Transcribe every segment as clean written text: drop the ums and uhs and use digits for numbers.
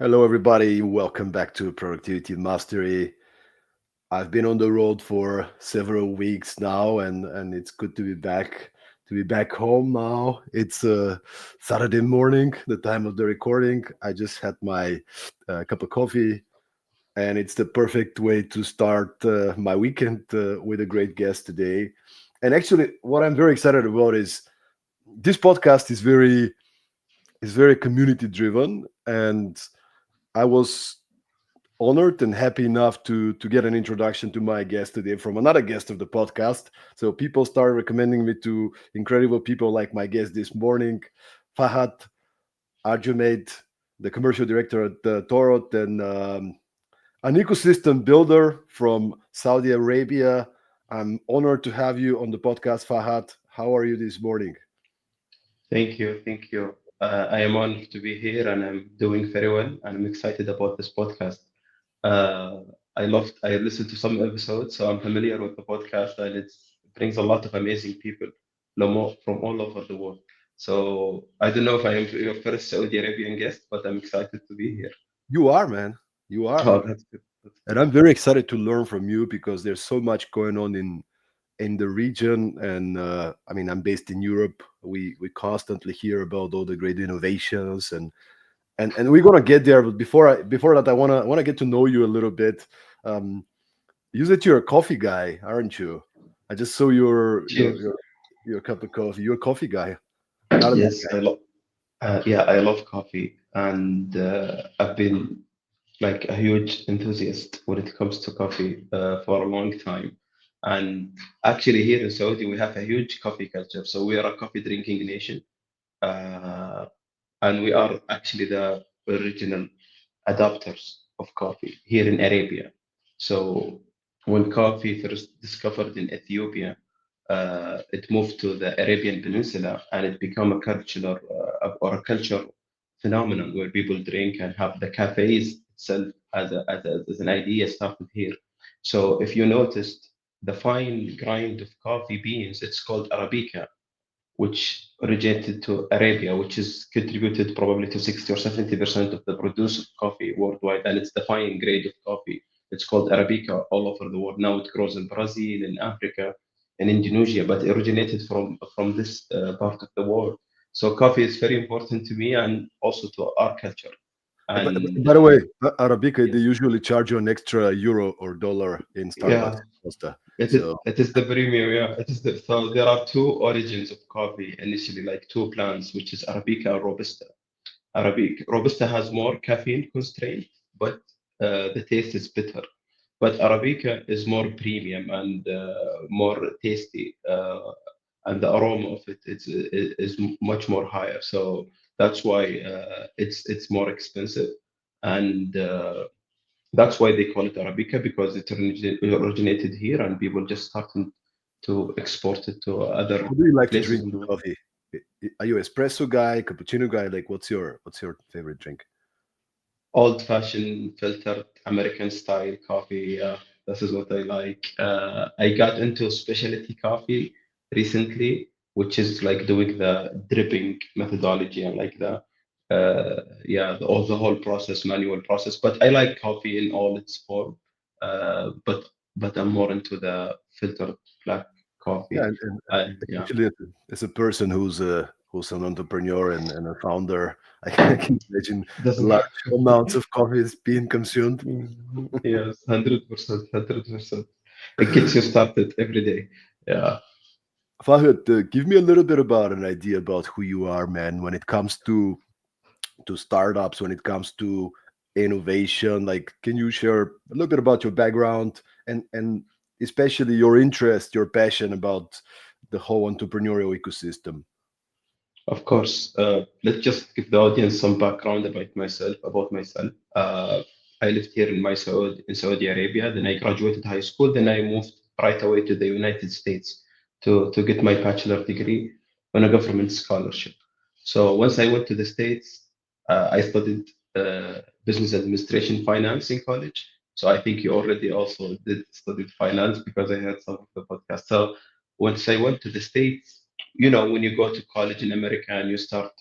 Hello, everybody. Welcome back to Productivity Mastery. I've been on the road for several weeks now, and it's good to be back home now. It's Saturday morning, the time of the recording. I just had my cup of coffee, and it's the perfect way to start my weekend with a great guest today. And actually, what I'm very excited about is this podcast is very community driven, and I was honored and happy enough to get an introduction to my guest today from another guest of the podcast. So people started recommending me to incredible people like my guest this morning, Fahad Aljumayd, the commercial director at Torod, and an ecosystem builder from Saudi Arabia. I'm honored to have you on the podcast, Fahad. How are you this morning? Thank you, thank you. I am honored to be here and I'm doing very well and I'm excited about this podcast. Uh, I listened to some episodes, so I'm familiar with the podcast and it brings a lot of amazing people from all over the world. So I don't know if I am your first Saudi Arabian guest, but I'm excited to be here. You are, man. You are. Oh, that's good. That's And good. I'm very excited to learn from you because there's so much going on in the region. And I mean, I'm based in Europe. We constantly hear about all the great innovations, and we're gonna get there. But before that, I wanna get to know you a little bit. um you said you're a coffee guy, aren't you? I just saw Cheers. your cup of coffee. You're a coffee guy, not a milk Yes, guy. I love coffee and I've been like a huge enthusiast when it comes to coffee for a long time. And actually, here in Saudi, we have a huge coffee culture. So we are a coffee drinking nation. Uh, and we are actually the original adopters of coffee here in Arabia. So when coffee first discovered in Ethiopia, it moved to the Arabian Peninsula and it became a culture phenomenon where people drink and have the cafes itself as an idea started here. So if you noticed the fine grind of coffee beans, it's called Arabica, which originated to Arabia, which is contributed probably to 60 or 70% of the produce of coffee worldwide. And it's the fine grade of coffee. It's called Arabica all over the world. Now it grows in Brazil, in Africa, in Indonesia, but it originated from this part of the world. So coffee is very important to me and also to our culture. And By the way, Arabica, they yes, usually charge you an extra euro or dollar in Starbucks yeah, and Costa. it is, So it is the premium, yeah. So there are two origins of coffee initially, like two plants, which is Arabica and Robusta. Robusta has more caffeine constraint, but the taste is bitter. But Arabica is more premium and more tasty, and the aroma of it is much more higher. So that's why it's more expensive, and that's why they call it Arabica because it originated here, and people just started to export it to other how do you like to places drink in the world. coffee? Are you espresso guy, cappuccino guy? Like, what's your favorite drink? Old-fashioned filtered American style coffee. This is what I like. I got into specialty coffee recently, which is like doing the dripping methodology and like the whole process, manual process. But I like coffee in all its form. But I'm more into the filtered black Yeah, coffee. and Yeah. especially as a person who's an entrepreneur and a founder, I can imagine Doesn't large amounts of coffee is being consumed. Yes, 100%, 100%. It gets you started every day. Yeah, Fahad, give me a little bit about an idea about who you are, man, when it comes to startups, when it comes to innovation. Like, can you share a little bit about your background and especially your interest, your passion about the whole entrepreneurial ecosystem? of course. Let's just give the audience some background about myself. I lived here in Saudi Arabia. Then I graduated high school. Then I moved right away to the United States to get my bachelor degree on a government scholarship. So once I went to the States, I studied business administration finance in college. So I think you already also did study finance because I heard some of the podcast. So once I went to the States, when you go to college in America and you start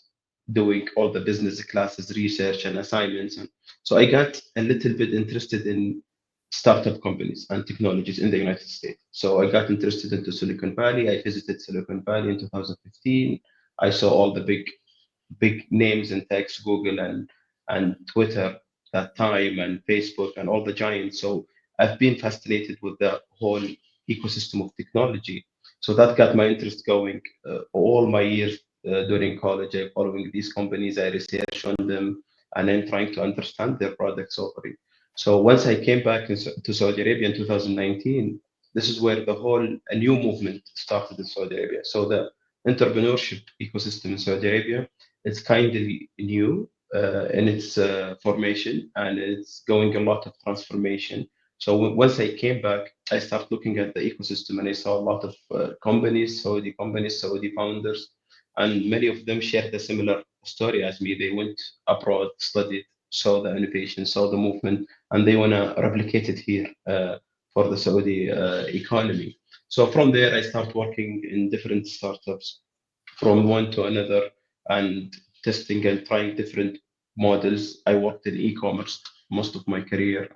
doing all the business classes, research, and assignments. And so I got a little bit interested in startup companies and technologies in the United States. So I got interested into Silicon Valley. I visited Silicon Valley in 2015. I saw all the big names in tech, Google and Twitter that time, and Facebook and all the giants. So I've been fascinated with the whole ecosystem of technology. So that got my interest going. All my years during college, I following these companies, I research on them, and then trying to understand their products offering. So once I came back to Saudi Arabia in 2019, this is where the whole a new movement started in Saudi Arabia. So the entrepreneurship ecosystem in Saudi Arabia, it's kind of new in its formation, and it's going a lot of transformation. So once I came back, I started looking at the ecosystem, and I saw a lot of companies, Saudi founders, and many of them shared a similar story as me. They went abroad, studied, saw the innovation, saw the movement, and they want to replicate it here for the Saudi economy. So from there, I started working in different startups from one to another, and testing and trying different models. I worked in e-commerce most of my career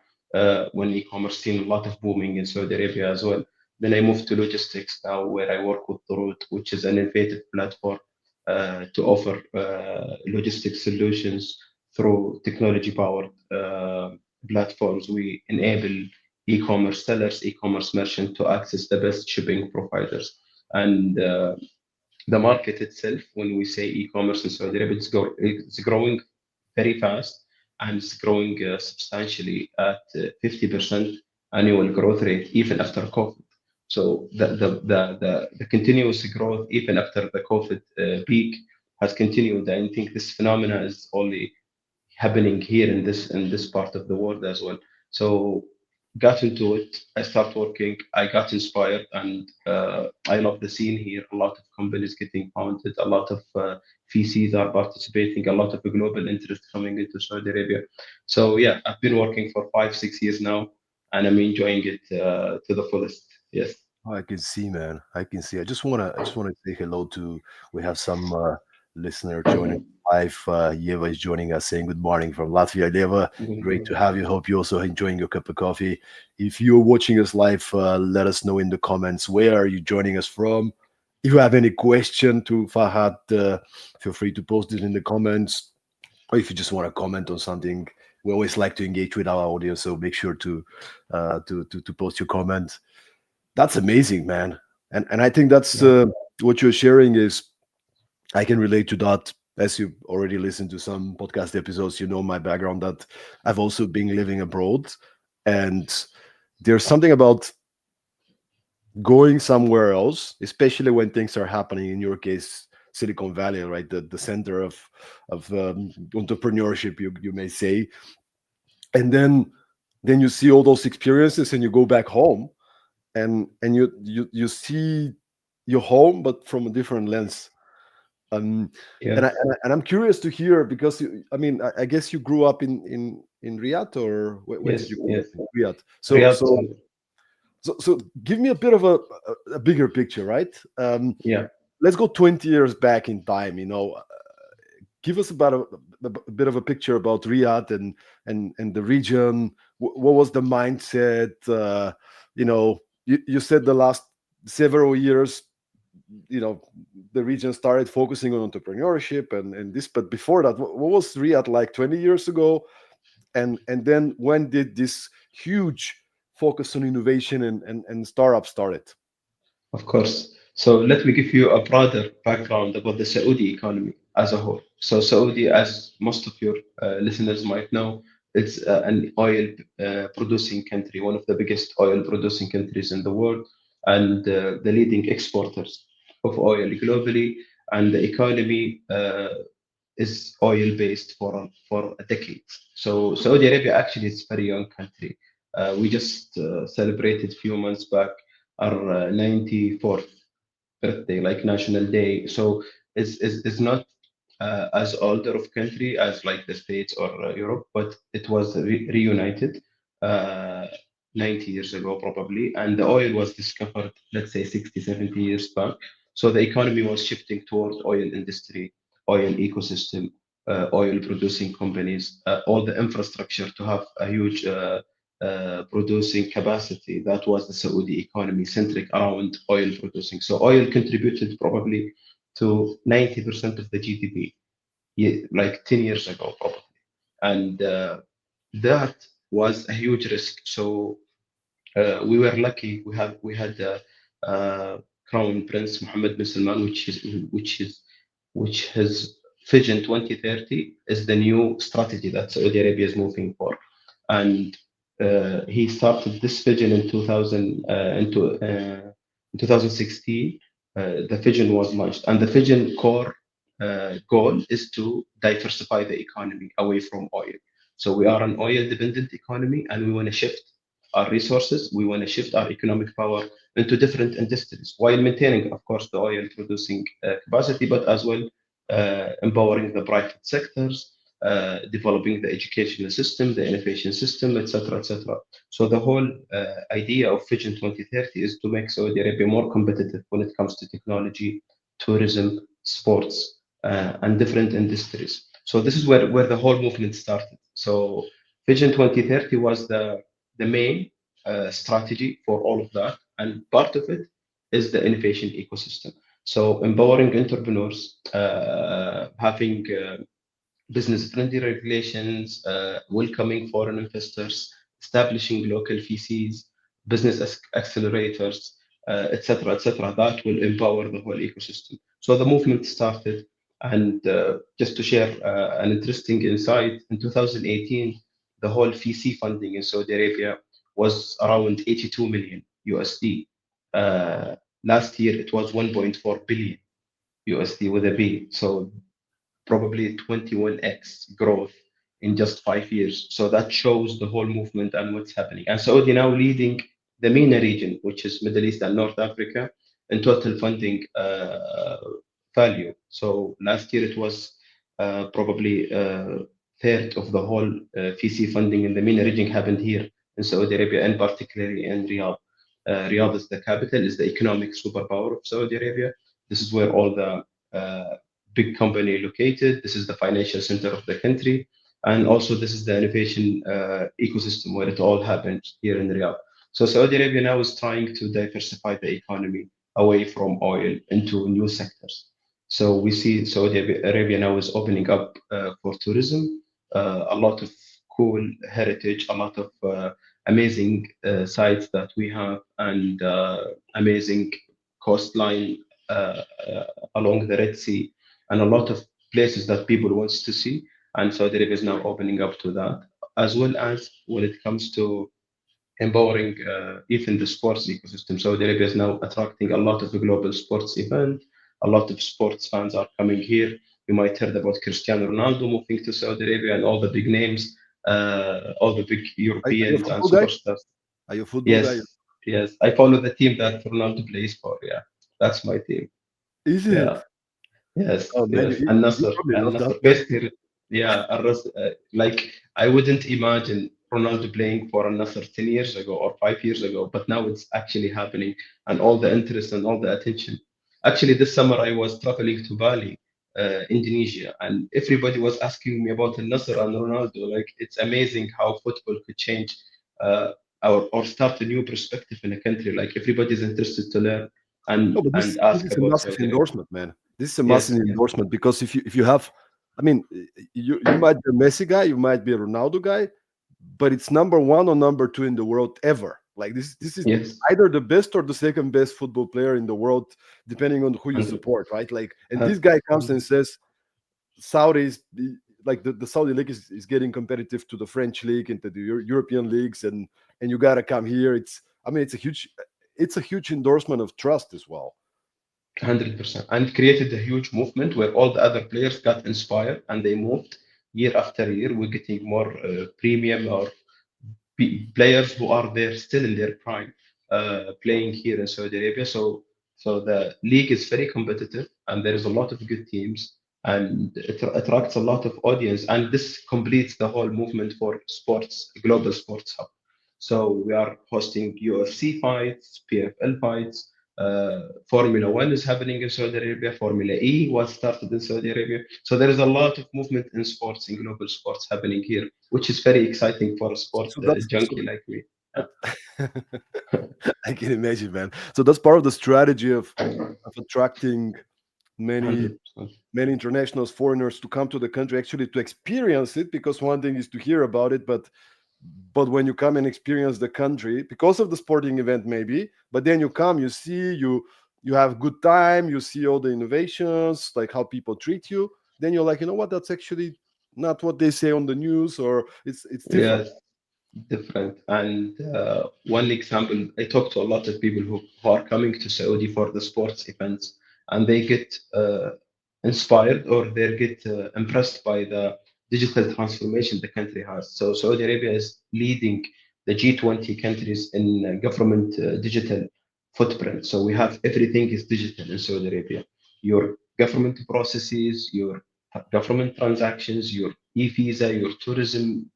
when e-commerce seen a lot of booming in Saudi Arabia as well. Then I moved to logistics now, where I work with Torod, which is an innovative platform to offer logistics solutions through technology-powered platforms. We enable e-commerce sellers, e-commerce merchants to access the best shipping providers. And the market itself, when we say e-commerce in Saudi Arabia, it's growing very fast, and it's growing substantially at 50% annual growth rate even after COVID. So the continuous growth even after the COVID peak has continued. I think this phenomena is only happening here in this part of the world as well. So got into it. I started working. I got inspired, and I love the scene here. A lot of companies getting founded. A lot of VCs are participating. A lot of global interest coming into Saudi Arabia. So yeah, I've been working for 5 6 years now, and I'm enjoying it to the fullest. Yes. Oh, I can see, man. I can see. I just wanna say hello to. We have some listener joining live. Yeva is joining us, saying good morning from Latvia. Yeva, Good great to morning. have you. Hope you're also enjoying your cup of coffee. If you're watching us live, let us know in the comments where are you joining us from. If you have any question to Fahad, feel free to post it in the comments. Or if you just want to comment on something, we always like to engage with our audience. So make sure to post your comment. That's amazing, man. And I think that's Yeah. what you're sharing is I can relate to that. As you already listened to some podcast episodes, you know my background that I've also been living abroad, and there's something about going somewhere else, especially when things are happening. In your case, Silicon Valley, right, the center of entrepreneurship, you may say, and then you see all those experiences, and you go back home, and you see your home, but from a different lens. Um, Yeah. and I'm curious to hear because I mean I guess you grew up in Riyadh, or where did Yes. you grow up Yes. in Riyadh? So Riyadh. so so give me a bit of a bigger picture, right? Yeah. Let's go 20 years back in time. Give us about a bit of a picture about Riyadh and the region. What was the mindset? You said the last several years, you know, the region started focusing on entrepreneurship and this. But before that, what was Riyadh like 20 years ago? And then when did this huge focus on innovation and startup started? Of course. So let me give you a broader background about the Saudi economy as a whole. So Saudi, as most of your listeners might know, it's an oil producing country, one of the biggest oil producing countries in the world, and the leading exporters of oil globally. And the economy is oil based for a decade. So Saudi Arabia actually is a very young country. We just celebrated a few months back our 94th birthday, like national day. So it's not as older of country as like the States or Europe, but it was reunited uh, 90 years ago probably, and the oil was discovered, let's say 60, 70 years back. So the economy was shifting towards oil industry. oil ecosystem, oil producing companies, all the infrastructure to have a huge producing capacity. That was the Saudi economy centric around oil producing. So oil contributed probably to 90% of the GDP, like 10 years ago, probably. And that was a huge risk. So we were lucky. We had Crown Prince Mohammed bin Salman, which his Vision 2030 is the new strategy that Saudi Arabia is moving for, and he started this vision in 2016. The vision was launched, and the vision core goal is to diversify the economy away from oil. So we are an oil dependent economy, and we want to shift our resources. We want to shift our economic power into different industries while maintaining, of course, the oil producing capacity, but as well empowering the private sectors, developing the educational system, the innovation system, etc., etc. So the whole idea of Vision 2030 is to make Saudi Arabia more competitive when it comes to technology, tourism, sports, and different industries. So this is where the whole movement started. So Vision 2030 was the main strategy for all of that, and part of it is the innovation ecosystem. So empowering entrepreneurs, having business-friendly regulations, welcoming foreign investors, establishing local VCs, business accelerators, etc., etc. That will empower the whole ecosystem. So the movement started, and just to share an interesting insight, in 2018, the whole VC funding in Saudi Arabia was around 82 million USD. Last year, it was 1.4 billion USD with a B. So probably 21x growth in just 5 years. So that shows the whole movement and what's happening. And Saudi now leading the MENA region, which is Middle East and North Africa, in total funding value. So last year it was probably third of the whole VC funding in the MENA region happened here in Saudi Arabia, and particularly in Riyadh. Riyadh is the capital, is the economic superpower of Saudi Arabia. This is where all the big company located. This is the financial center of the country. And also, this is the innovation ecosystem where it all happens here in Riyadh. So, Saudi Arabia now is trying to diversify the economy away from oil into new sectors. So, we see Saudi Arabia now is opening up for tourism, a lot of cool heritage, a lot of amazing sites that we have, and amazing coastline along the Red Sea, and a lot of places that people wants to see. And Saudi Arabia is now opening up to that, as well as when it comes to empowering even the sports ecosystem. Saudi Arabia is now attracting a lot of global sports event. A lot of sports fans are coming here. You might heard about Cristiano Ronaldo moving to Saudi Arabia and all the big names, all the big Are you a Europeans and football guy? superstars. Are you a football guy? Yes, yes. I follow the team that Ronaldo plays for. Yeah, that's my team. Is Yeah. it? Yes, Oh man, yes, you, and you Nasser, probably and love Nasser. that, man. Basically, yeah, like I wouldn't imagine Ronaldo playing for Al Nasser 10 years ago or 5 years ago, but now it's actually happening, and all the interest and all the attention. Actually, this summer I was traveling to Bali, Indonesia, and everybody was asking me about Al Nasser and Ronaldo. Like it's amazing how football could change, uh, or start a new perspective in a country. Like everybody's interested to learn No, but and this ask is a about massive Saudi Arabia. endorsement, man. This is a massive Yes, yes. endorsement because if you have, I mean, you might be a Messi guy, you might be a Ronaldo guy, but it's number one or number two in the world ever. Like this is Yes, either the best or the second best football player in the world, depending on who you 100, support, right? Like, and this guy comes and 100, says Saudis, like the Saudi league is getting competitive to the French league and to the European leagues, and you gotta come here. It's, I mean, it's a huge endorsement of trust as well. 100%. And created a huge movement where all the other players got inspired and they moved year after year. We're getting more premium or players who are there still in their prime playing here in Saudi Arabia. So the league is very competitive and there is a lot of good teams and it attracts a lot of audience. And this completes the whole movement for sports, global sports hub. So we are hosting UFC fights, PFL fights. Formula One is happening in Saudi Arabia. Formula E was started in Saudi Arabia. So there is a lot of movement in sports, in global sports happening here, which is very exciting for a sport So that's so junkie like me. that I can imagine, man. So that's part of the strategy of attracting many 100%. many internationals, foreigners to come to the country actually to experience it. Because one thing is to hear about it, but when you come and experience the country because of the sporting event, maybe, but then you come, you see, you have good time, you see all the innovations, like how people treat you. Then you're like, you know what? That's actually not what they say on the news, or it's different. Yes, different. And one example, I talk to a lot of people who are coming to Saudi for the sports events, and they get inspired or they get impressed by the digital transformation the country has. So Saudi Arabia is leading the G20 countries in government digital footprint. So we have everything is digital in Saudi Arabia. Your government processes, your government transactions, your e-visa, your tourism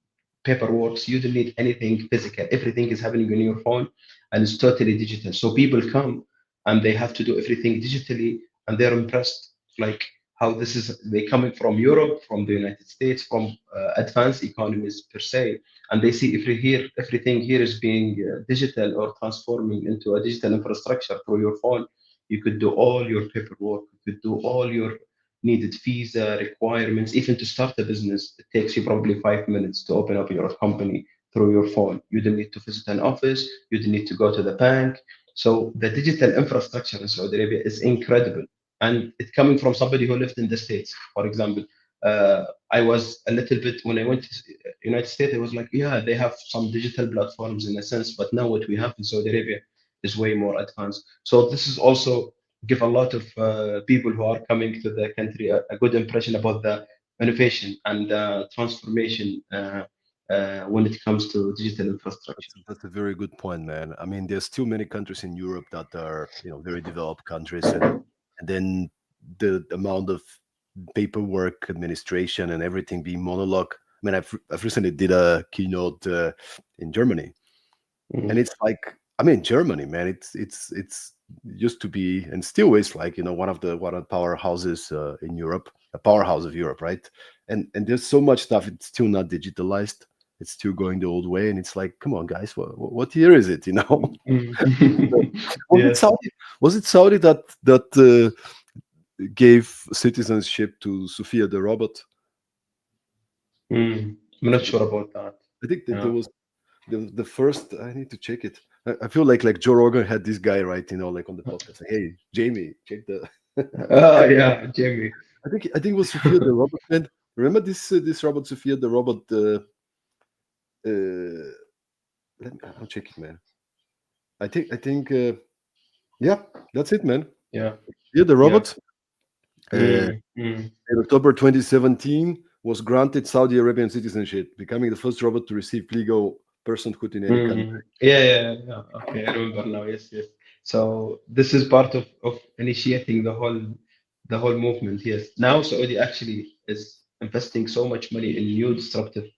paperwork. You don't need anything physical. Everything is happening on your phone and it's totally digital. So people come and they have to do everything digitally and they're impressed like how this is they coming from Europe, from the United States, from advanced economies per se, and they see everything here is being digital or transforming into a digital infrastructure through your phone. You could do all your paperwork, you could do all your needed visa requirements. Even to start a business, it takes you probably 5 minutes to open up your company through your phone. You don't need to visit an office, you don't need to go to the bank. So the digital infrastructure in Saudi Arabia is incredible. And it coming from somebody who lived in the States, for example. I was a little bit when I went to United States. I was like, yeah, they have some digital platforms in a sense, but now what we have in Saudi Arabia is way more advanced. So this is also give a lot of people who are coming to the country a good impression about the innovation and transformation when it comes to digital infrastructure. That's a very good point, man. I mean, there's still many countries in Europe that are, very developed countries, and then the amount of paperwork, administration, and everything being monologue. I mean, I've recently did a keynote in Germany, and Mhm. it's like, I mean, Germany, man, it's used to be and still is like, one of the powerhouses in Europe, a powerhouse of Europe, right? And there's so much stuff. It's still not digitalized. It's still going the old way, and it's like, come on, guys, what year is it? Mhm. Was it Yes. Saudi? Was it Saudi that gave citizenship to Sophia the robot? I'm not sure about that. I think that there Yeah. was the first. I need to check it. I feel like Joe Rogan had this guy, right, like on the podcast, like, hey, Jamie, check the. Oh yeah, Jamie. I think it was Sophia the robot, man. Remember this robot, Sophia the robot? Uh, I'll check it, man. I think yeah, that's it, man. Yeah. Yeah, the Yeah. robot. Uh, Mm. in October 2017, was granted Saudi Arabian citizenship, becoming the first robot to receive legal personhood in any country. Yeah, yeah, yeah. Okay, I remember now. Yes, yes. So this is part of initiating the whole movement. Yes. Now Saudi actually is investing so much money in new disruptive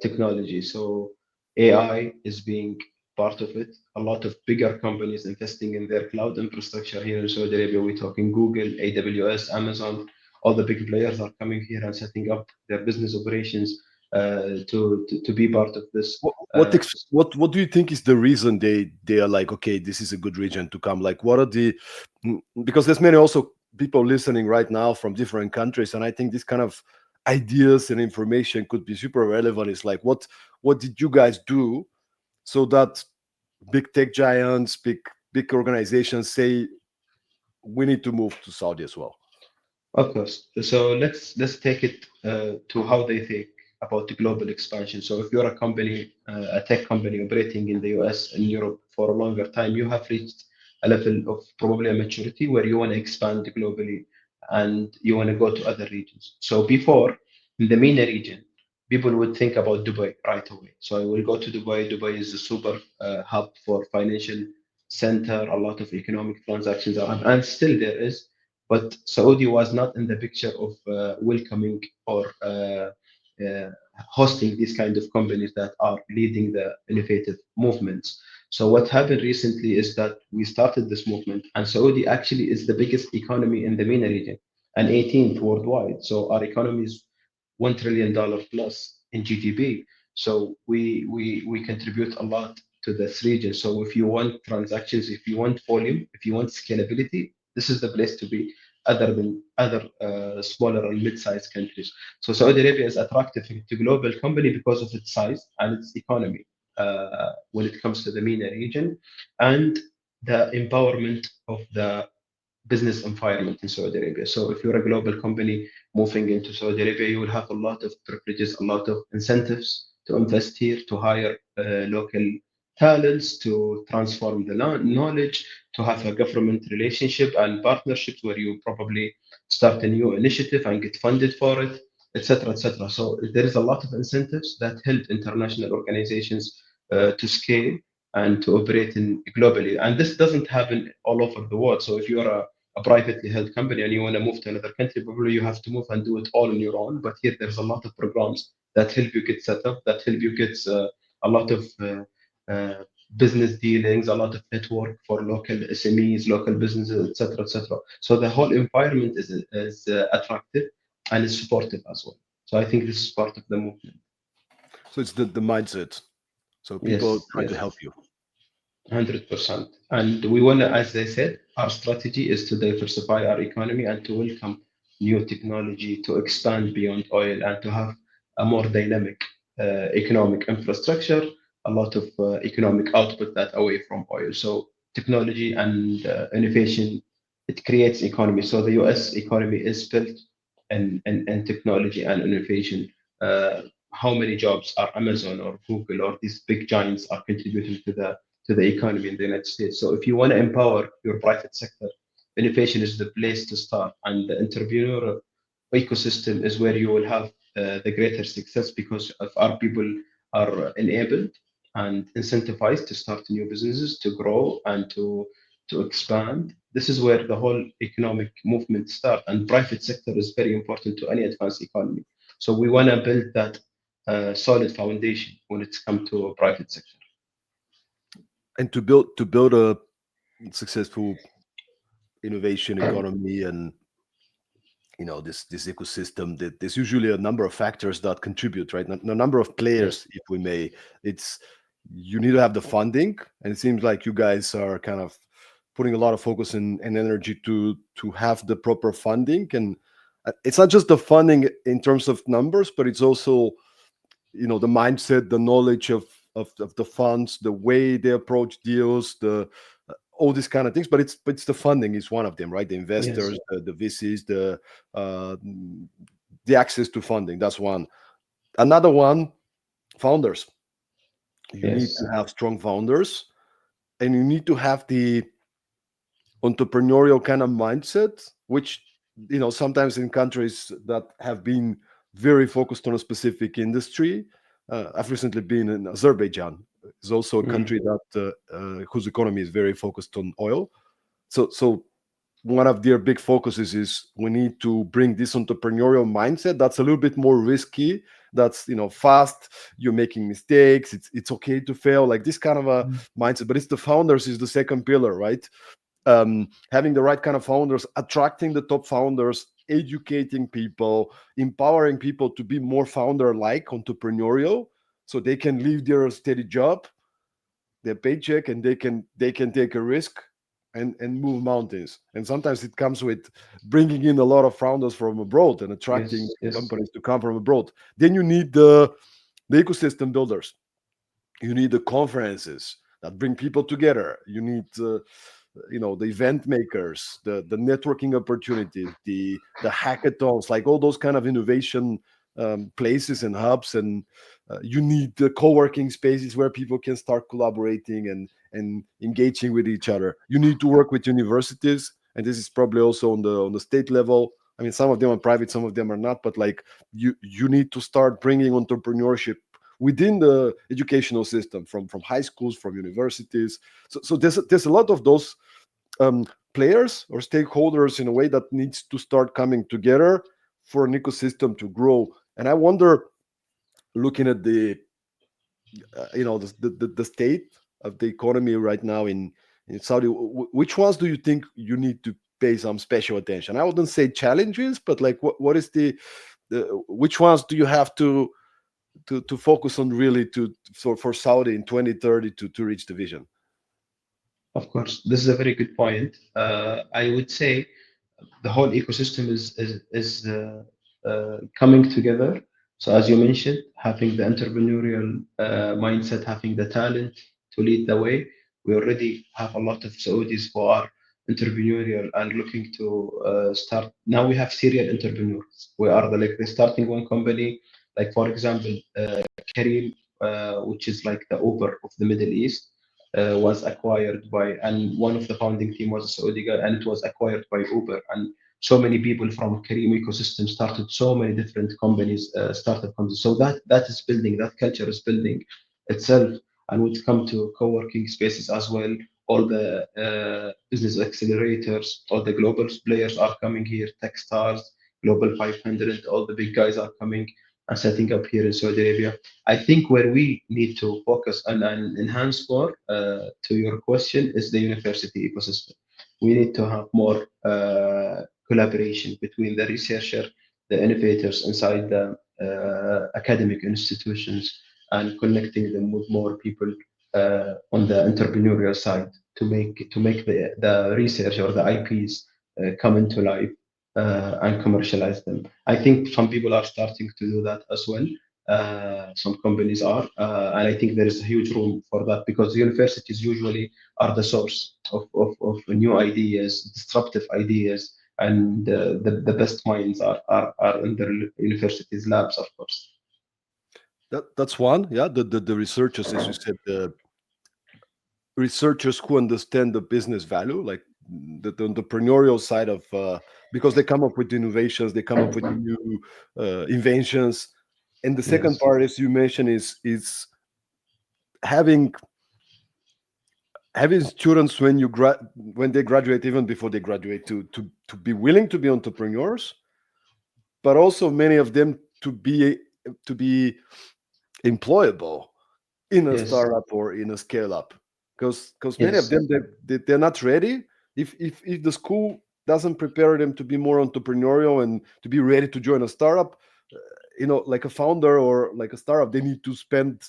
technology. So AI is being part of it. A lot of bigger companies investing in their cloud infrastructure here in Saudi Arabia. We're talking Google, AWS, Amazon. All the big players are coming here and setting up their business operations to be part of this. What what Uh, ex- what what do you think is the reason they are like, okay, this is a good region to come? Like, what are because there's many also people listening right now from different countries, and I think this kind of ideas and information could be super relevant. It's like, what did you guys do so that big tech giants, big organizations say we need to move to Saudi as well? Of course. So let's take it to how they think about the global expansion. So if you're a company, a tech company operating in the US and Europe for a longer time, you have reached a level of probably a maturity where you want to expand globally and you want to go to other regions. So before, in the MENA region, people would think about Dubai right away. So I will go to Dubai. Dubai is a super hub for financial center. A lot of economic transactions are, and still there is, but Saudi was not in the picture of welcoming or hosting these kind of companies that are leading the innovative movements. So what happened recently is that we started this movement, and Saudi actually is the biggest economy in the MENA region and 18th worldwide. So our economy is $1 trillion plus in GDP. So we contribute a lot to this region. So if you want transactions, if you want volume, if you want scalability, this is the place to be. Other than other smaller and mid-sized countries, so Saudi Arabia is attractive to global company because of its size and its economy when it comes to the MENA region and the empowerment of the business environment in Saudi Arabia. So if you're a global company moving into Saudi Arabia, you will have a lot of privileges, a lot of incentives to invest here, to hire local talents, to transform the knowledge, to have a government relationship and partnerships where you probably start a new initiative and get funded for it, etc., etc. So there is a lot of incentives that help international organizations to scale and to operate in globally. And this doesn't happen all over the world. So if you're a privately held company and you want to move to another country, probably you have to move and do it all on your own. But here, there's a lot of programs that help you get set up, that help you get a lot of business dealings, a lot of network for local SMEs, local businesses, etc., etc. So the whole environment is attractive and is supportive as well. So I think this is part of the movement. So it's the mindset. So people Yes, try to yes. help you. 100%. And we want to, as I said, our strategy is to diversify our economy and to welcome new technology, to expand beyond oil, and to have a more dynamic economic infrastructure, a lot of economic output that away from oil. So technology and innovation, it creates economy. So the US economy is built in technology and innovation. How many jobs are Amazon or Google or these big giants are contributing to the economy in the United States. So if you want to empower your private sector, innovation is the place to start, and the entrepreneurial ecosystem is where you will have the greater success because if our people are enabled and incentivized to start new businesses, to grow and to expand. This is where the whole economic movement starts, and private sector is very important to any advanced economy. So we want to build that solid foundation when it's come to a private sector. And to build a successful innovation economy and this ecosystem, that there's usually a number of factors that contribute, right? A number of players, Yes, if we may. It's You need to have the funding, and it seems like you guys are kind of putting a lot of focus and energy to have the proper funding. And it's not just the funding in terms of numbers, but it's also the mindset, the knowledge of the funds, the way they approach deals, the all these kind of things. But it's the funding is one of them, right? The yes, investors, the VCs, uh, the access to funding. That's one. Another one, founders. You need to yes, have strong founders, and you need to have the entrepreneurial kind of mindset, which sometimes in countries that have been very focused on a specific industry. I've recently been in Azerbaijan. It's also a mm, country that whose economy is very focused on oil. So one of their big focuses is we need to bring this entrepreneurial mindset that's a little bit more risky, that's fast, you're making mistakes, it's okay to fail, like this kind of a mm, mindset. But it's the founders is the second pillar, right? Having the right kind of founders, attracting the top founders, educating people, empowering people to be more founder like, entrepreneurial, so they can leave their steady job, their paycheck, and they can take a risk and move mountains. And sometimes it comes with bringing in a lot of founders from abroad and attracting yes, yes, companies to come from abroad. Then you need the ecosystem builders. You need the conferences that bring people together. You need the event makers, the networking opportunities, the hackathons, like all those kind of innovation places and hubs. And you need the co-working spaces where people can start collaborating and engaging with each other. You need to work with universities, and this is probably also on the state level. I mean, some of them are private, some of them are not, but like you need to start bringing entrepreneurship within the educational system, from high schools, from universities. So there's a lot of those um, players or stakeholders in a way that needs to start coming together for an ecosystem to grow. And I wonder, looking at the state, the economy right now in Saudi, which ones do you think you need to pay some special attention? I wouldn't say challenges, but like what is the which ones do you have to focus on really to for Saudi in 2030 to reach the vision? Of course, this is a very good point. I would say the whole ecosystem is coming together. So as you mentioned, having the entrepreneurial mindset, having the talent to lead the way. We already have a lot of Saudis who are entrepreneurial and looking to start. Now we have serial entrepreneurs. We are they're starting one company, like for example, Kareem, which is like the Uber of the Middle East, was acquired by, and one of the founding team was a Saudi guy, and it was acquired by Uber. And so many people from Kareem ecosystem started so many different companies, startup companies. So that is building, that culture is building itself. And when it come to co-working spaces as well, all the business accelerators, all the global players are coming here, Techstars, Global 500, all the big guys are coming and setting up here in Saudi Arabia. I think where we need to focus and enhance more, to your question, is the university ecosystem. We need to have more collaboration between the researcher, the innovators inside the academic institutions, and connecting them with more people on the entrepreneurial side to make the research or the IPs come into life and commercialize them. I think some people are starting to do that as well. Some companies are, and I think there is a huge room for that because universities usually are the source of new ideas, disruptive ideas, and the best minds are in the universities' labs, of course. That's one, yeah. The researchers, as you said, the researchers who understand the business value, like the entrepreneurial side of, because they come up with innovations, they come up with new inventions. And the second Yes, part, as you mentioned, is having having students when when they graduate, even before they graduate, to be willing to be entrepreneurs, but also many of them to be employable in a yes, startup or in a scale up, because many of yes, them they're not ready. If the school doesn't prepare them to be more entrepreneurial and to be ready to join a startup, like a founder or like a startup, they need to spend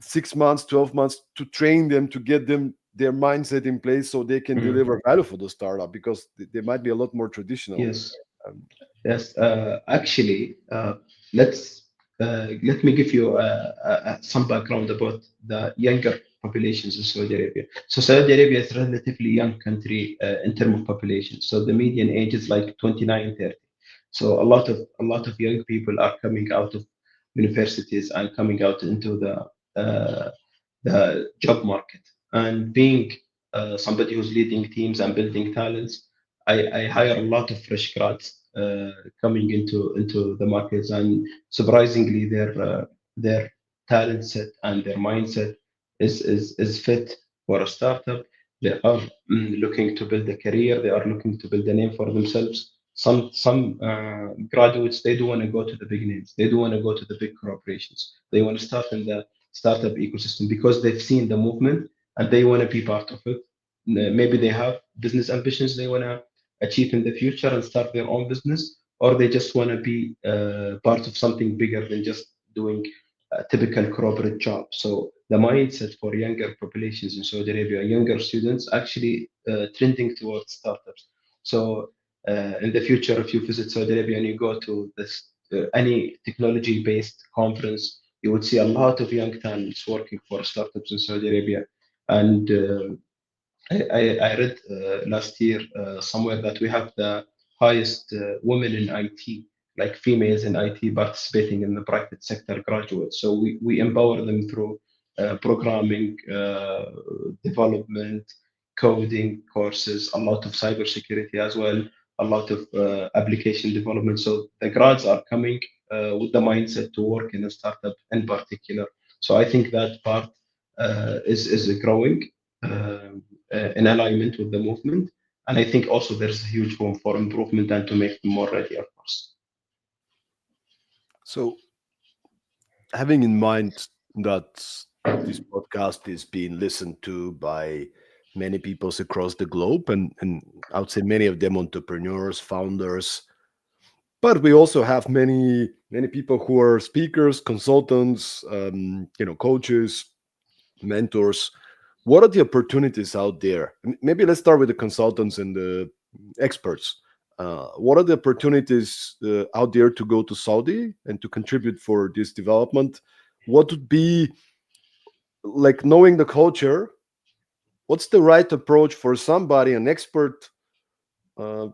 6 months, 12 months to train them, to get them their mindset in place so they can mm, deliver value for the startup, because they might be a lot more traditional. yes. um, Yes, actually, let me give you some background about the younger populations in Saudi Arabia. So Saudi Arabia is a relatively young country in terms of population. So the median age is like 29, 30. So a lot of young people are coming out of universities and coming out into the job market. And being somebody who's leading teams and building talents, I hire a lot of fresh grads coming into the markets, and surprisingly, their talent set and their mindset is fit for a startup. They are looking to build a career. They are looking to build a name for themselves. Some graduates, they do want to go to the big names. They do want to go to the big corporations. They want to start in the startup ecosystem because they've seen the movement and they want to be part of it. Maybe they have business ambitions they want to achieve in the future and start their own business, or they just want to be part of something bigger than just doing a typical corporate job. So the mindset for younger populations in Saudi Arabia, younger students, actually trending towards startups. So in the future, if you visit Saudi Arabia and you go to this any technology-based conference, you would see a lot of young talents working for startups in Saudi Arabia. And I read last year somewhere that we have the highest women in IT, like females in IT participating in the private sector graduates. So we empower them through programming, development, coding courses, a lot of cybersecurity as well, a lot of application development. So the grads are coming with the mindset to work in a startup in particular. So I think that part is growing. In alignment with the movement. And I think also there's a huge room for improvement and to make them more ready, of course. so having in mind that This podcast is being listened to by many peoples across the globe, and I would say many of them entrepreneurs, founders. But we also have many people who are speakers, consultants, coaches, mentors. What are the opportunities out there? Maybe let's start with the consultants and the experts. What are the opportunities out there to go to Saudi and to contribute for this development? What would be, like, knowing the culture? What's the right approach for somebody, an expert, uh,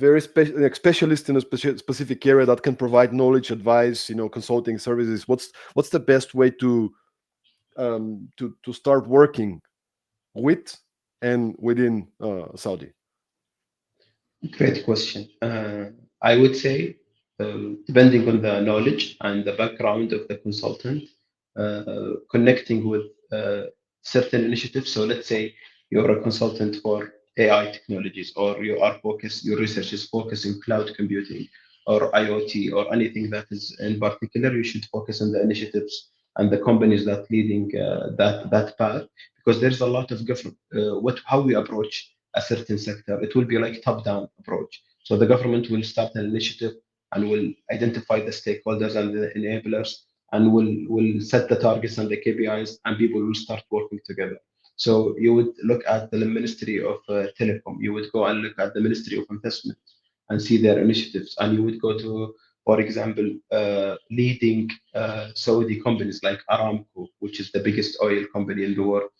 like specialist in a specific area that can provide knowledge, advice, consulting services? What's the best way to start working with and within Saudi? Great question. I would say, depending on the knowledge and the background of the consultant, connecting with certain initiatives. So let's say you're a consultant for AI technologies, or your research is focused in cloud computing or IoT or anything that is in particular. You should focus on the initiatives and the companies that leading that path, because there's a lot of different what how we approach a certain sector. It will be like top-down approach. So the government will start an initiative and will identify the stakeholders and the enablers, and will set the targets and the KPIs, and people will start working together. So you would look at the Ministry of Telecom. You would go and look at the Ministry of Investment and see their initiatives, and you would go to, for example, leading Saudi companies like Aramco, which is the biggest oil company in the world,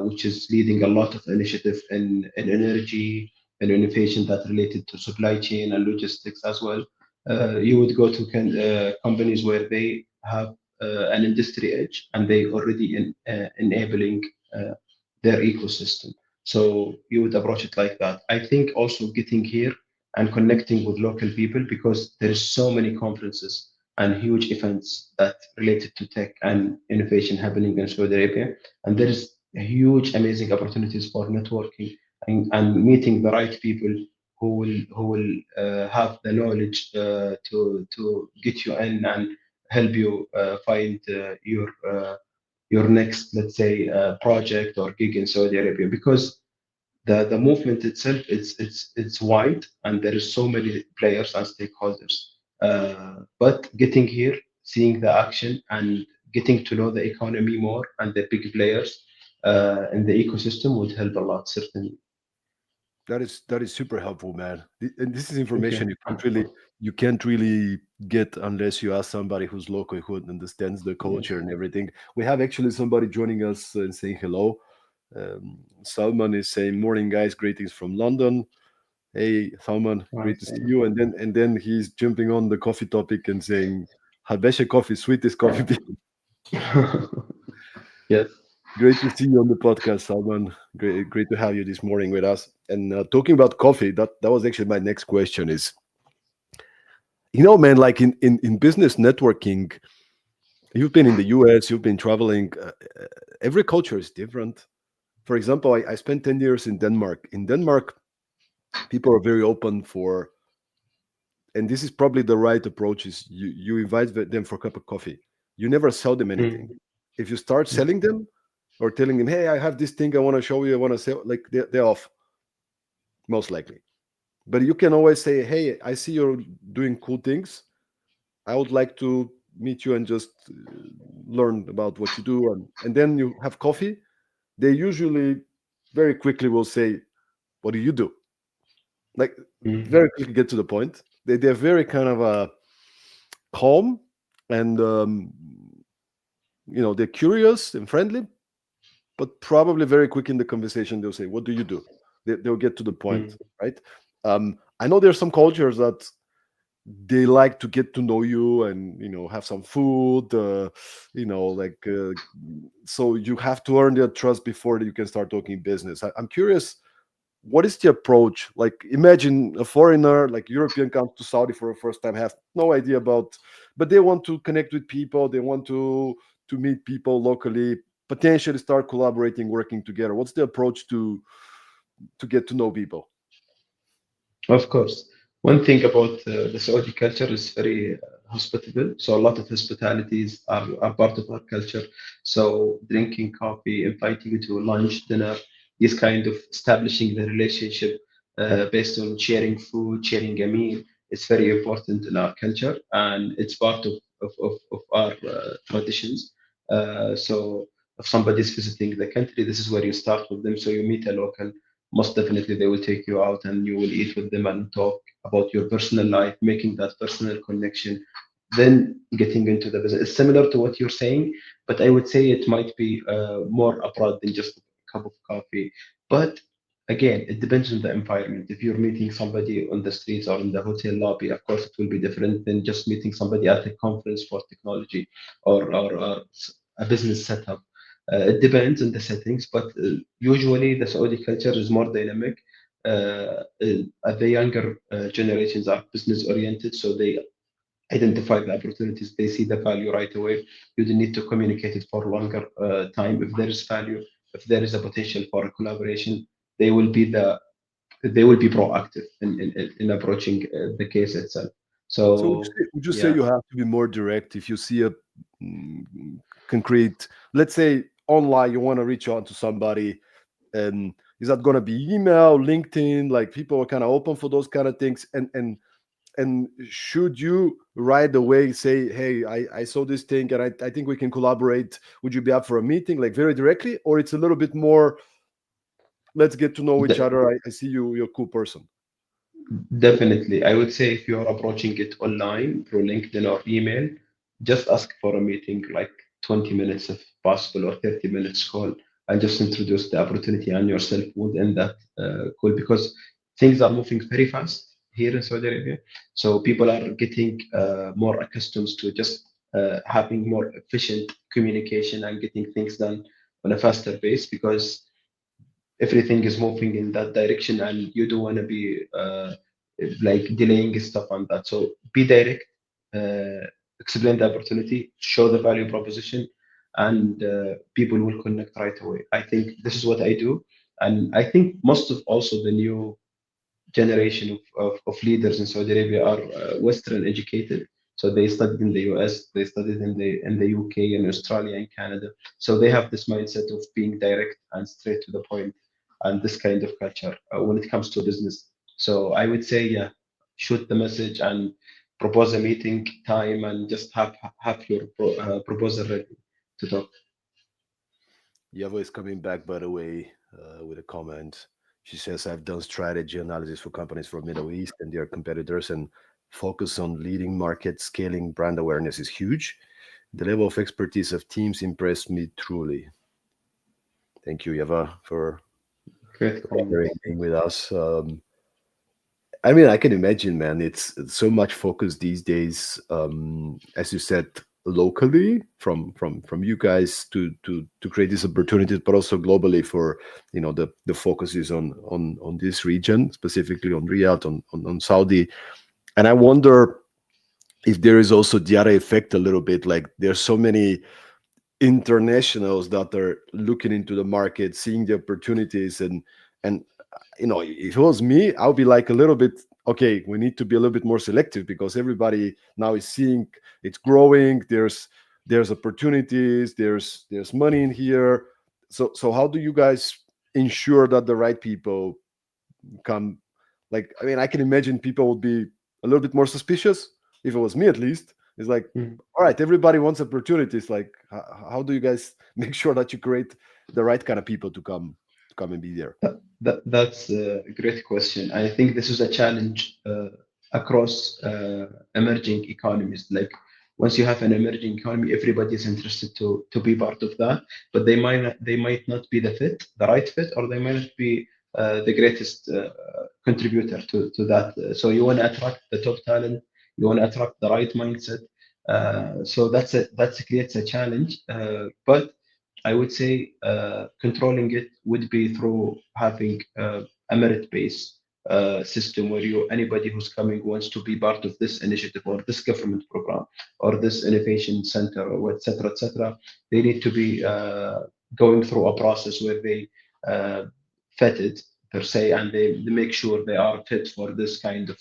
which is leading a lot of initiative in energy and innovation that related to supply chain and logistics as well. You would go to companies where they have an industry edge, and they already enabling uh, their ecosystem. So you would approach it like that. I think also getting here and connecting with local people, because there is so many conferences and huge events that related to tech and innovation happening in Saudi Arabia, and there is huge amazing opportunities for networking and meeting the right people who will have the knowledge to get you in and help you find your next, let's say, project or gig in Saudi Arabia. Because the movement itself, it's wide, and there is so many players and stakeholders. But getting here, seeing the action, and getting to know the economy more and the big players in the ecosystem would help a lot, certainly. That is super helpful, man. And this is Okay. information you can't really get unless you ask somebody who's local, who understands the Yes. culture and everything. We have actually somebody joining us and saying hello. Salman is saying, "Morning, guys. Greetings from London." Hey, Salman, I great to see see. you. And then he's jumping on the coffee topic and saying, "Habesha coffee, sweetest coffee bean." Yes. Great to see you on the podcast, Salman. Great to have you this morning with us. And talking about coffee, that was actually my next question. Is, man, like in business networking, you've been in the US, you've been traveling. Every culture is different. For example, I spent 10 years in Denmark. In Denmark, people are very open for, and this is probably the right approach. Is you invite them for a cup of coffee. You never sell them anything. Mm, If you start selling them or telling them, "Hey, I have this thing I want to show you, I want to sell," like they're off, most likely. But you can always say, "Hey, I see you're doing cool things. I would like to meet you and just learn about what you do." And then you have coffee. They usually very quickly will say, "What do you do?" Like, mm, very quickly get to the point. They're very kind of calm, and they're curious and friendly, but probably very quick in the conversation they'll say, "What do you do?" They'll get to the point, mm, right? I know there's some cultures that they like to get to know you and have some food, like so you have to earn their trust before you can start talking business. I'm curious, what is the approach? Like, imagine a foreigner, like European, comes to Saudi for the first time, have no idea about, but they want to connect with people, they want to meet people locally, potentially start collaborating, working together. What's the approach to get to know people? of course. One thing about the Saudi culture is very hospitable. So a lot of hospitalities are part of our culture. So drinking coffee, inviting you to lunch, dinner, is kind of establishing the relationship based on sharing food, sharing a meal. It's very important in our culture, and it's part of our traditions. So if somebody is visiting the country, this is where you start with them. So you meet a local, most definitely they will take you out and you will eat with them and talk about your personal life, making that personal connection, then getting into the business. It's similar to what you're saying, but I would say it might be more abroad than just a cup of coffee. But again, it depends on the environment. If you're meeting somebody on the streets or in the hotel lobby, of course, it will be different than just meeting somebody at a conference for technology or a business setup. It depends on the settings, but usually the Saudi culture is more dynamic. The younger generations are business oriented, so they identify the opportunities, they see the value right away. You don't need to communicate it for longer time. If there is value, if there is a potential for a collaboration, they will be they will be proactive in approaching the case itself. So So would you say yeah, you have to be more direct if you see a mm, concrete, let's say online, you want to reach out to somebody, and is that going to be email, LinkedIn? Like people are kind of open for those kind of things, and should you right away say, hey, I saw this thing and I think we can collaborate. Would you be up for a meeting, like very directly, or it's a little bit more, let's get to know each the, other. I see you're a cool person. definitely. I would say if you are approaching it online through LinkedIn or email, just ask for a meeting, like 20 minutes if possible, or 30 minutes call, and just introduce the opportunity and yourself within that call, because things are moving very fast here in Saudi Arabia. So people are getting more accustomed to just having more efficient communication and getting things done on a faster pace, because everything is moving in that direction and you don't want to be like delaying stuff on that. So be direct, uh, explain the opportunity, show the value proposition, and people will connect right away. I think this is what I do. And I think most of also the new generation of leaders in Saudi Arabia are Western educated. So they studied in the US, they studied in the UK and Australia and Canada. So they have this mindset of being direct and straight to the point, and this kind of culture when it comes to business. So I would say, yeah, shoot the message and propose a meeting time and just have your proposal ready to talk. Yavo is coming back, by the way, with a comment. She says, I've done strategy analysis for companies from Middle East and their competitors, and focus on leading market scaling brand awareness is huge. The level of expertise of teams impressed me truly. Thank you, Yava, Great for comment. sharing with us. I mean, I can imagine, man. It's so much focus these days, as you said, locally from you guys to create these opportunities, but also globally for the focus is on this region, specifically on Riyadh, on Saudi, and I wonder if there is also the other effect a little bit. Like there's so many internationals that are looking into the market, seeing the opportunities, and if it was me, I would be like a little bit, okay, we need to be a little bit more selective because everybody now is seeing it's growing. There's opportunities. There's money in here. So how do you guys ensure that the right people come? Like, I mean, I can imagine people would be a little bit more suspicious if it was me, at least. It's like, Mm. all right, everybody wants opportunities. Like, how do you guys make sure that you create the right kind of people to come and be there? That's a great question. I think this is a challenge across emerging economies. Like once you have an emerging economy, everybody is interested to be part of that, but they might not be the right fit, or they might not be the greatest contributor to that. So you want to attract the top talent, you want to attract the right mindset. So that creates a challenge, but I would say controlling it would be through having a merit-based system where anybody who's coming wants to be part of this initiative or this government program or this innovation center or et cetera. They need to be going through a process where they uh, vetted per se, and they make sure they are fit for this kind of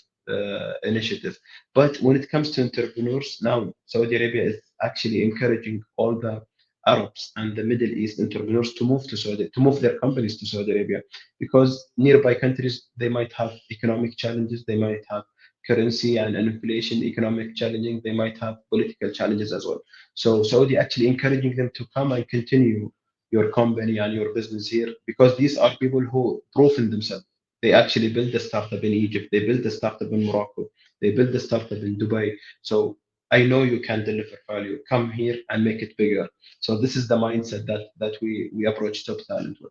initiative. But when it comes to entrepreneurs, now Saudi Arabia is actually encouraging all the Arabs and the Middle East entrepreneurs to move to Saudi, to move their companies to Saudi Arabia, because nearby countries they might have economic challenges, they might have currency and inflation, economic challenging, they might have political challenges as well. So Saudi actually encouraging them to come and continue your company and your business here, because these are people who proven themselves. They actually built a startup in Egypt, they built a startup in Morocco, they built a startup in Dubai. So I know you can deliver value. Come here and make it bigger. So this is the mindset that we approach top talent with.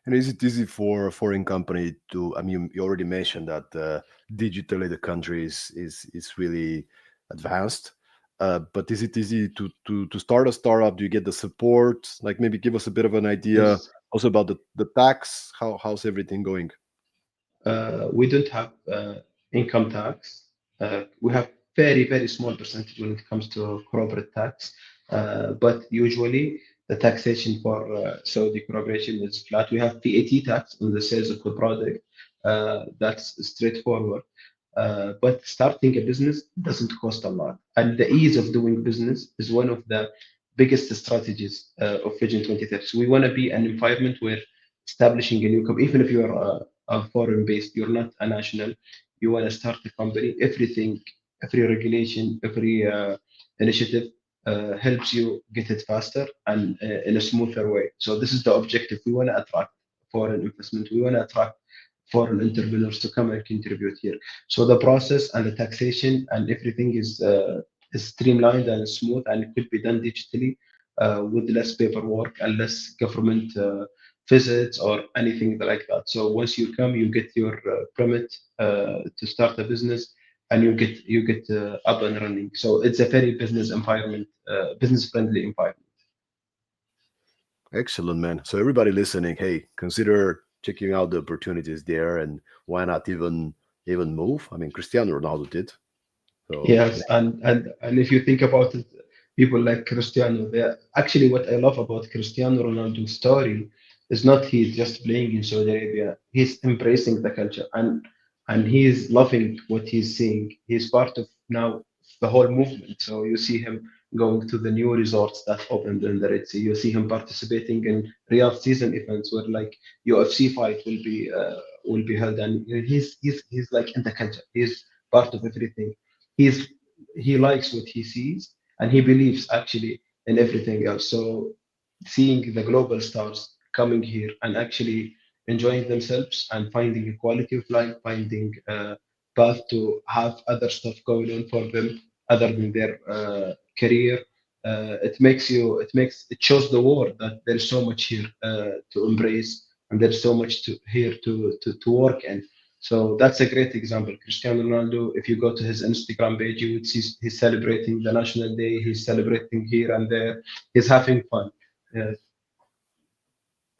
And is it easy for a foreign company to? I mean, you already mentioned that digitally the country is really advanced. But is it easy to start a startup? Do you get the support? Like maybe give us a bit of an idea Yes. also about the tax. How's everything going? We don't have income tax. We have very small percentage when it comes to corporate tax. But usually the taxation for Saudi corporation is flat. We have VAT tax on the sales of the product. That's straightforward. But starting a business doesn't cost a lot. And the ease of doing business is one of the biggest strategies of Vision 2030. So we want to be an environment where establishing a new company, even if you're foreign based, you're not a national, you want to start a company, everything, every regulation, every initiative helps you get it faster and in a smoother way. So this is the objective. We want to attract foreign investment. We want to attract foreign entrepreneurs to come and contribute here. So the process and the taxation and everything is streamlined and smooth, and it could be done digitally with less paperwork and less government visits or anything like that. So once you come, you get your permit to start a business, and you get up and running. So it's a very business environment, business friendly environment. Excellent, man. So everybody listening, hey, consider checking out the opportunities there, and why not even move? I mean, Cristiano Ronaldo did. So Yes, and if you think about it, people like Cristiano, they actually what I love about Cristiano Ronaldo's story is not he's just playing in Saudi Arabia. He's embracing the culture and he's loving what he's seeing. He's part of now the whole movement. So you see him going to the new resorts that opened in the Red Sea. You see him participating in Riyadh season events where like UFC fight will be held, and he's like in the culture. He's part of everything. he's he likes what he sees, and he believes actually in everything else. So seeing the global stars coming here and actually enjoying themselves and finding a quality of life, finding a path to have other stuff going on for them other than their career. It shows the world that there's so much here to embrace, and there's so much here to work in. So that's a great example. Cristiano Ronaldo, if you go to his Instagram page, you would see he's celebrating the national day, he's celebrating here and there, he's having fun. Yeah,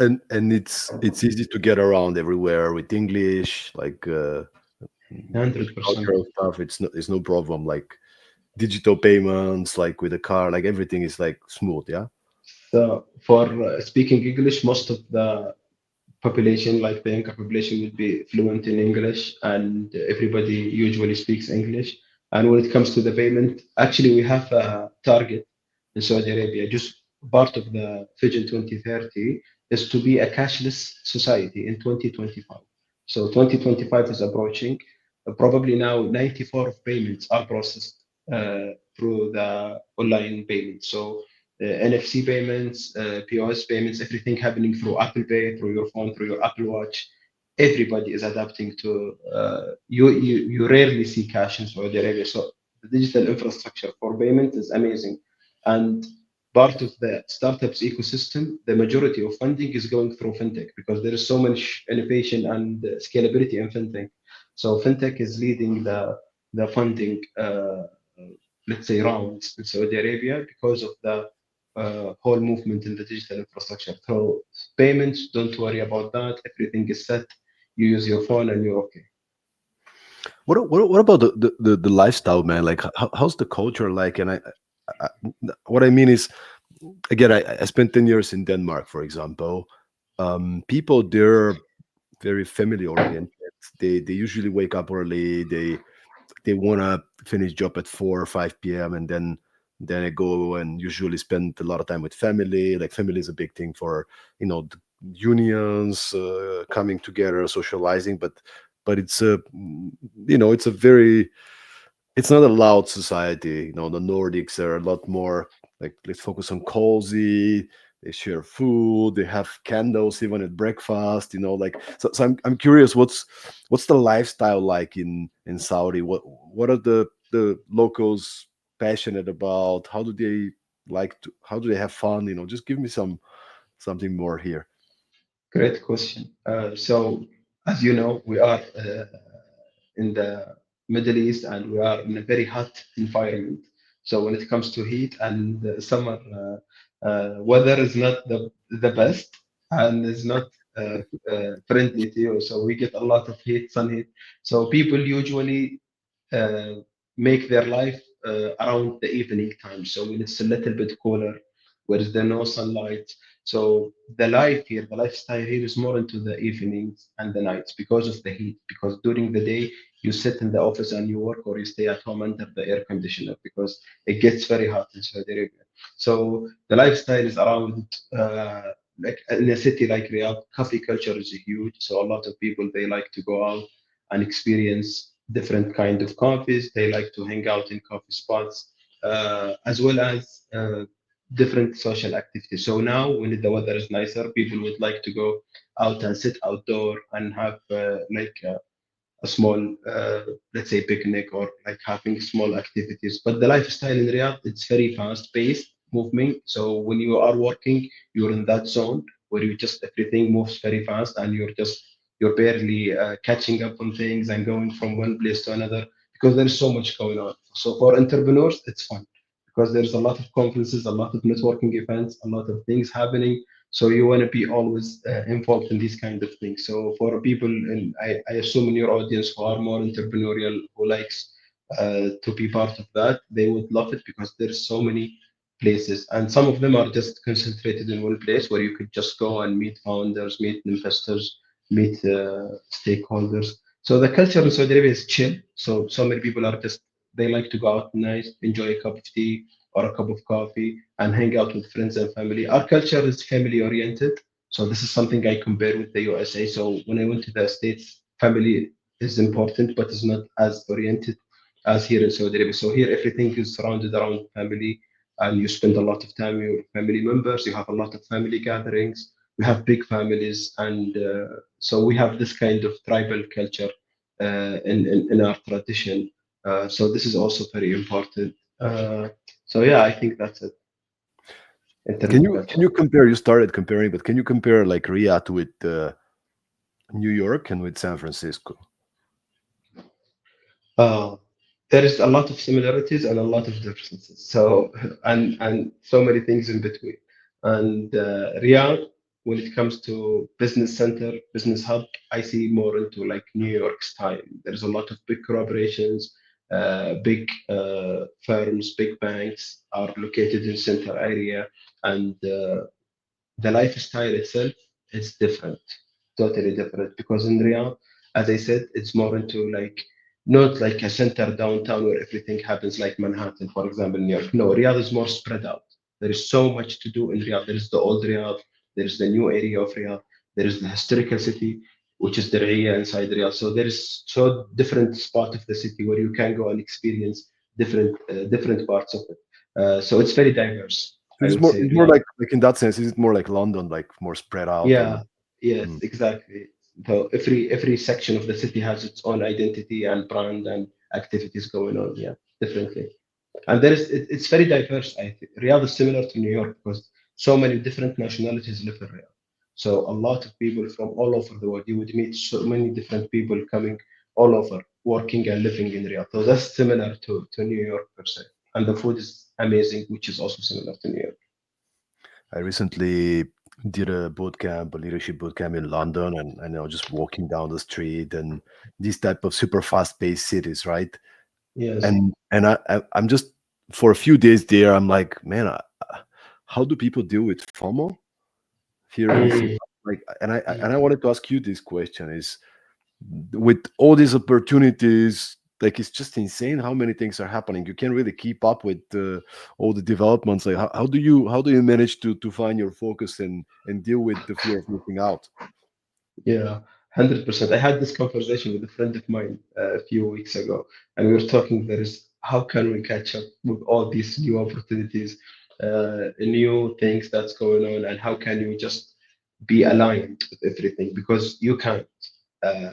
and it's easy to get around everywhere with English, like with the 100%. cultural stuff. It's no problem. Like digital payments, like with a car, like everything is like smooth. Yeah. So for speaking English, most of the population, like the younger population, will be fluent in English, and everybody usually speaks English. And when it comes to the payment, actually, we have a target in Saudi Arabia. Just part of the Vision 2030 is to be a cashless society in 2025. So 2025 is approaching. Probably now 94 of payments are processed through the online payment. So NFC payments, POS payments, everything happening through Apple Pay, through your phone, through your Apple Watch. Everybody is adapting to. You rarely see cash in Saudi Arabia, so the digital infrastructure for payment is amazing, and part of the startups ecosystem, the majority of funding is going through fintech because there is so much innovation and scalability in fintech. So fintech is leading the funding. Let's say rounds in Saudi Arabia because of the whole movement in the digital infrastructure. So payments, don't worry about that. Everything is set. You use your phone and you're okay. What about the lifestyle, man? Like how's the culture like? And I what I mean is, again, I spent 10 years in Denmark, for example. People there very family oriented. They usually wake up early. they want to finish job at 4 or 5 p.m., and then I go and usually spend a lot of time with family. Like family is a big thing for, the unions, coming together, socializing. But it's a, it's a very, it's not a loud society. The Nordics are a lot more like, let's focus on cozy. They share food. They have candles even at breakfast. Like, so I'm curious, what's the lifestyle like in Saudi? What are the locals passionate about? How do they like to? How do they have fun? Just give me something more here. Great question. So, as you know, we are in the Middle East and we are in a very hot environment. So, when it comes to heat and summer, weather is not the best and is not friendly to you. So, we get a lot of heat, sun heat. So, people usually uh, make their life around the evening time. So when it's a little bit cooler, where is there no sunlight. So the life here, the lifestyle here is more into the evenings and the nights because of the heat. Because during the day you sit in the office and you work, or you stay at home under the air conditioner because it gets very hot in Saudi Arabia. So the lifestyle is around. Like in a city like Riyadh, coffee culture is huge. So a lot of people they like to go out and experience different kind of coffees. They like to hang out in coffee spots, as well as different social activities. So now, when the weather is nicer, people would like to go out and sit outdoor and have a small, let's say, picnic or like having small activities. But the lifestyle in Riyadh, it's very fast-paced movement. So when you are working, you're in that zone where you just everything moves very fast, and you're barely catching up on things and going from one place to another because there's so much going on. So for entrepreneurs, it's fun because there's a lot of conferences, a lot of networking events, a lot of things happening, so you want to be always involved in these kind of things. So for people, and I assume in your audience who are more entrepreneurial, who likes to be part of that, they would love it because there's so many places, and some of them are just concentrated in one place where you could just go and meet founders, meet investors, meet stakeholders. So the culture in Saudi Arabia is chill. So many people are just they like to go out nice, enjoy a cup of tea or a cup of coffee and hang out with friends and family. Our culture is family oriented. So this is something I compare with the USA. So when I went to the States, family is important, but it's not as oriented as here in Saudi Arabia. So here everything is surrounded around family, and you spend a lot of time with your family members. You have a lot of family gatherings. We have big families, and so we have this kind of tribal culture in our tradition. So this is also very important. So yeah, I think that's it in terms Can of you can culture. you compare? You started comparing, but can you compare like Riyadh with New York and with San Francisco? Uh, there is a lot of similarities and a lot of differences. So and so many things in between. And Riyadh, when it comes to business center, business hub, I see more into like New York style. There's a lot of big corporations, big firms, big banks are located in center area, and the lifestyle itself is different, totally different. Because in Riyadh, as I said, it's more into like not like a center downtown where everything happens like Manhattan, for example, New York. No, Riyadh is more spread out. There is so much to do in Riyadh. There is the old Riyadh, there is the new area of Riyadh, there is the historical city, which is the Diriyah inside Riyadh. So there is so different spot of the city where you can go and experience different parts of it. So it's very diverse. So I it's would more say it's more Riyadh. like in that sense, is it more like London, like more spread out and Yeah, yes, mm. exactly. So every section of the city has its own identity and brand and activities going on. Yeah, definitely. And it's very diverse. I think Riyadh is similar to New York because so many different nationalities live in Riyadh. So a lot of people from all over the world. You would meet so many different people coming all over, working and living in Riyadh. So that's similar to New York per se. And the food is amazing, which is also similar to New York. I recently did a boot camp, a leadership boot camp in London, and I know just walking down the street and these type of super fast-paced cities, right? Yes. And I'm just for a few days there, I'm like, man, how do people deal with FOMO, fear of missing Mm, out? Like, and I mm. and I wanted to ask you this question: is with all these opportunities, like it's just insane how many things are happening. You can't really keep up with all the developments. Like how do you manage to find your focus and deal with the fear of missing out? Yeah, 100%. I had this conversation with a friend of mine a few weeks ago, and we were talking there is how can we catch up with all these new opportunities, new things that's going on, and how can you just be aligned with everything because you can't. Uh,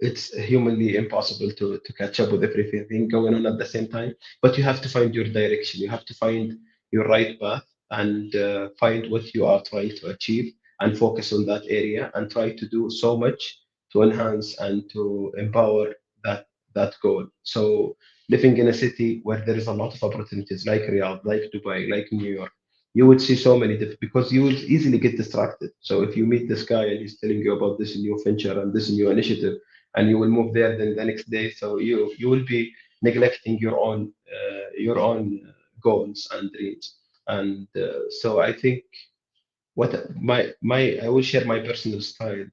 it's humanly impossible to catch up with everything going on at the same time, but you have to find your direction. You have to find your right path and find what you are trying to achieve and focus on that area and try to do so much to enhance and to empower that goal. So living in a city where there is a lot of opportunities like Riyadh, like Dubai, like New York, you would see so many different because you will easily get distracted. So if you meet this guy and he's telling you about this new venture and this new initiative, and you will move there then the next day, so you will be neglecting your own goals and dreams. And so I think what my I will share my personal style.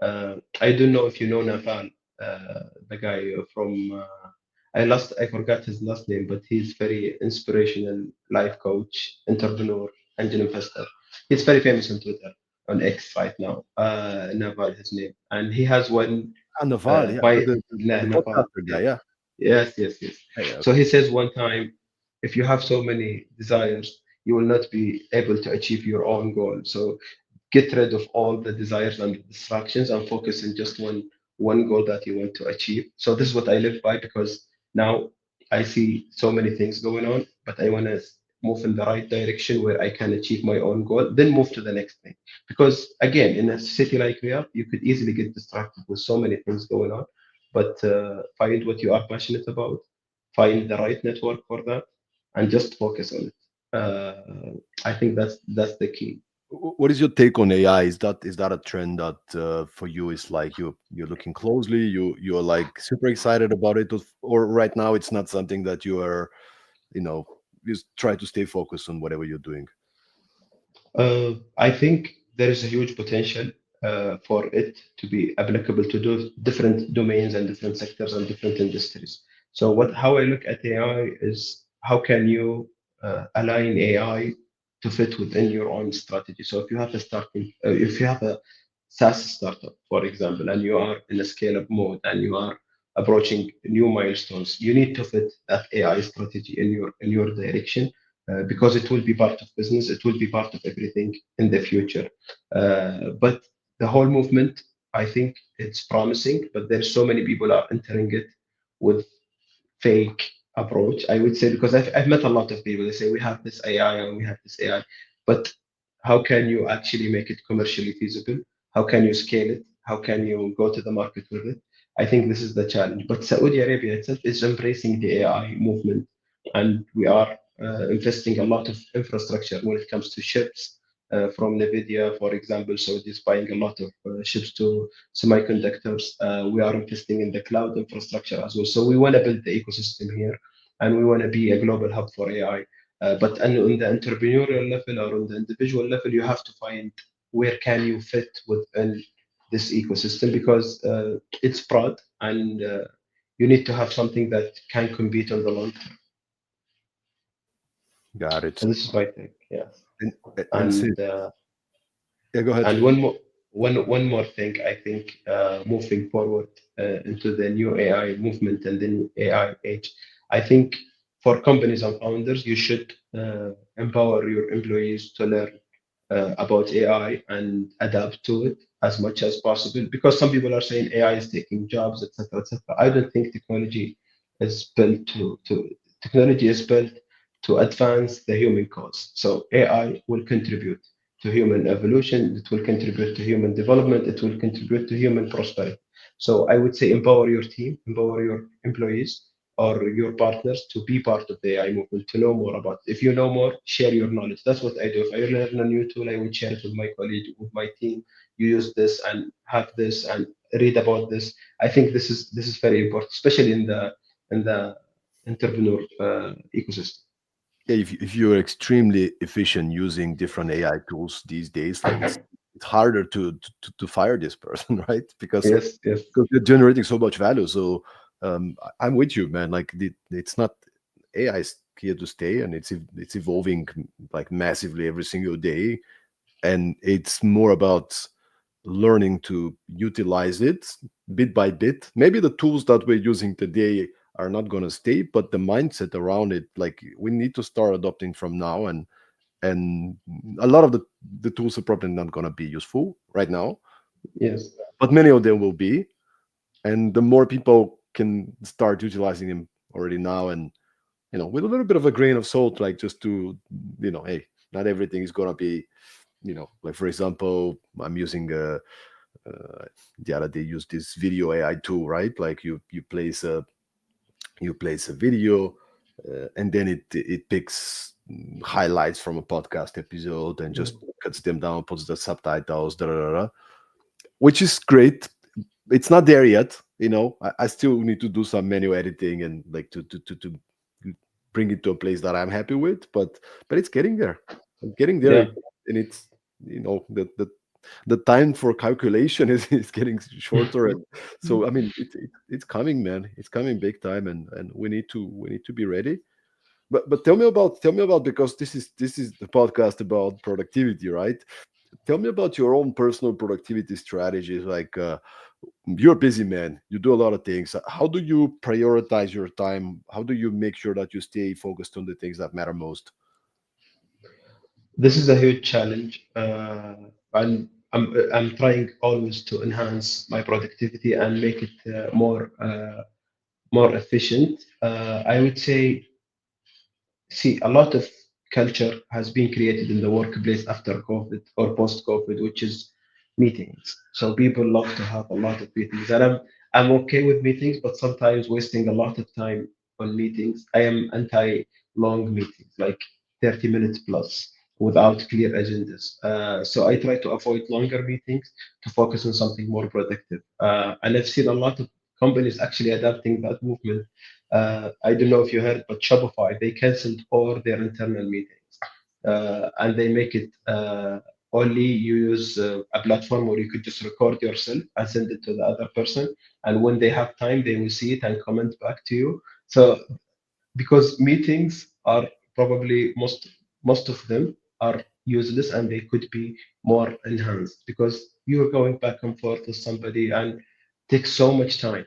I don't know if you know Naval, the guy from I forgot his last name, but he's very inspirational life coach, entrepreneur, angel investor. He's very famous on Twitter, on X right now. Naval, his name, and he has one. Naval, yeah, My the Naval, podcaster guy, yes, yeah. yes, yes, yes. Yeah, yeah, So okay. he says one time, if you have so many desires, you will not be able to achieve your own goal. So get rid of all the desires and the distractions and focus on just one goal that you want to achieve. So this is what I live by because now I see so many things going on, but I want to move in the right direction where I can achieve my own goal, then move to the next thing. Because again, in a city like Riyadh, you could easily get distracted with so many things going on, but find what you are passionate about, find the right network for that, and just focus on it. I think that's the key. What is your take on AI? Is that a trend that for you is like you're looking closely, you're like super excited about it, or right now it's not something that you are, you know, just try to stay focused on whatever you're doing? I think there is a huge potential for it to be applicable to different domains and different sectors and different industries. So how I look at AI is how can you align AI to fit within your own strategy. So if you have a SaaS startup, for example, and you are in a scale-up mode and you are approaching new milestones, you need to fit that AI strategy in your direction because it will be part of business, it will be part of everything in the future. But the whole movement, I think it's promising, but there's so many people are entering it with fake approach, I would say, because I've met a lot of people. They say we have this AI and we have this AI, but how can you actually make it commercially feasible? How can you scale it? How can you go to the market with it? I think this is the challenge. But Saudi Arabia itself is embracing the AI movement, and we are investing a lot of infrastructure when it comes to ships. From NVIDIA, for example, Saudi is buying a lot of ships to semiconductors. We are investing in the cloud infrastructure as well. So we want to build the ecosystem here, and we want to be a global hub for AI. But on the entrepreneurial level or on the individual level, you have to find where can you fit within this ecosystem because it's broad and you need to have something that can compete on the long term. Got it. So this is my take. Yes, And and yeah, go ahead. And one more thing, I think, moving forward into the new AI movement and the new AI age, I think for companies and founders, you should empower your employees to learn about AI and adapt to it as much as possible. Because some people are saying AI is taking jobs, etc., etc. I don't think technology is built to advance the human cause. So AI will contribute to human evolution, it will contribute to human development, it will contribute to human prosperity. So I would say empower your team, empower your employees or your partners to be part of the AI movement, to know more about it. If you know more, share your knowledge. That's what I do. If I learn a new tool, I would share it with my colleague, with my team. You use this and have this and read about this. I think this is very important, especially in the entrepreneur ecosystem. Yeah, if you're extremely efficient using different AI tools these days, like it's harder to fire this person, right? Yes, yes. Because they're generating so much value. So I'm with you, man. Like it's not, AI is here to stay, and it's evolving like massively every single day, and it's more about learning to utilize it bit by bit. Maybe the tools that we're using today are not going to stay, but the mindset around it, like we need to start adopting from now. And a lot of the tools are probably not going to be useful right now, Yes. but many of them will be. And the more people can start utilizing them already now, and with a little bit of a grain of salt, like just to, hey, not everything is going to be, like for example, I'm using uh, the other day used this video AI tool, right? Like you place a video, and then it picks highlights from a podcast episode and just cuts them down, puts the subtitles, da, da, da, da, which is great. It's not there yet. I still need to do some manual editing and like to bring it to a place that I'm happy with. But it's getting there. I'm getting there, Yeah. and it's the time for calculation is getting shorter, and so I mean it's coming, man. It's coming big time, and we need to be ready. But tell me about, because this is the podcast about productivity, right? Tell me about your own personal productivity strategies. Like, you're a busy man, you do a lot of things. How do you prioritize your time? How do you make sure that you stay focused on the things that matter most? This is a huge challenge, and I'm trying always to enhance my productivity and make it more efficient. I would say, see, a lot of culture has been created in the workplace after COVID or post-COVID, which is meetings. So people love to have a lot of meetings, and I'm okay with meetings, but sometimes wasting a lot of time on meetings. I am anti long meetings, like 30 minutes plus, without clear agendas. So I try to avoid longer meetings to focus on something more productive. And I've seen a lot of companies actually adapting that movement. I don't know if you heard, but Shopify, they canceled all their internal meetings, and they make it only you use a platform where you could just record yourself and send it to the other person, and when they have time, they will see it and comment back to you. So because meetings are probably most of them are useless, and they could be more enhanced because you're going back and forth with somebody and takes so much time.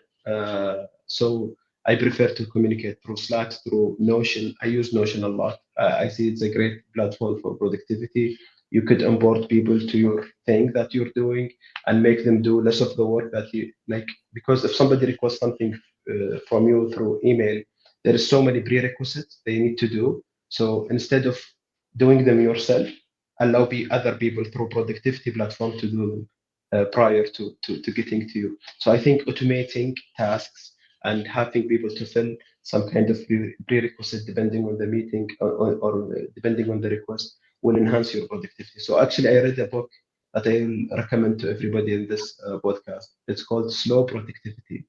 So I prefer to communicate through Slack, through Notion. I use Notion a lot. I see it's a great platform for productivity. You could onboard people to your thing that you're doing and make them do less of the work that you like. Because if somebody requests something from you through email, there is so many prerequisites they need to do. So instead of doing them yourself, allow other people through productivity platform to do them prior to getting to you. So I think automating tasks and having people to fill some kind of prerequisite depending on the meeting, or depending on the request, will enhance your productivity. So actually, I read a book that I will recommend to everybody in this podcast. It's called Slow Productivity.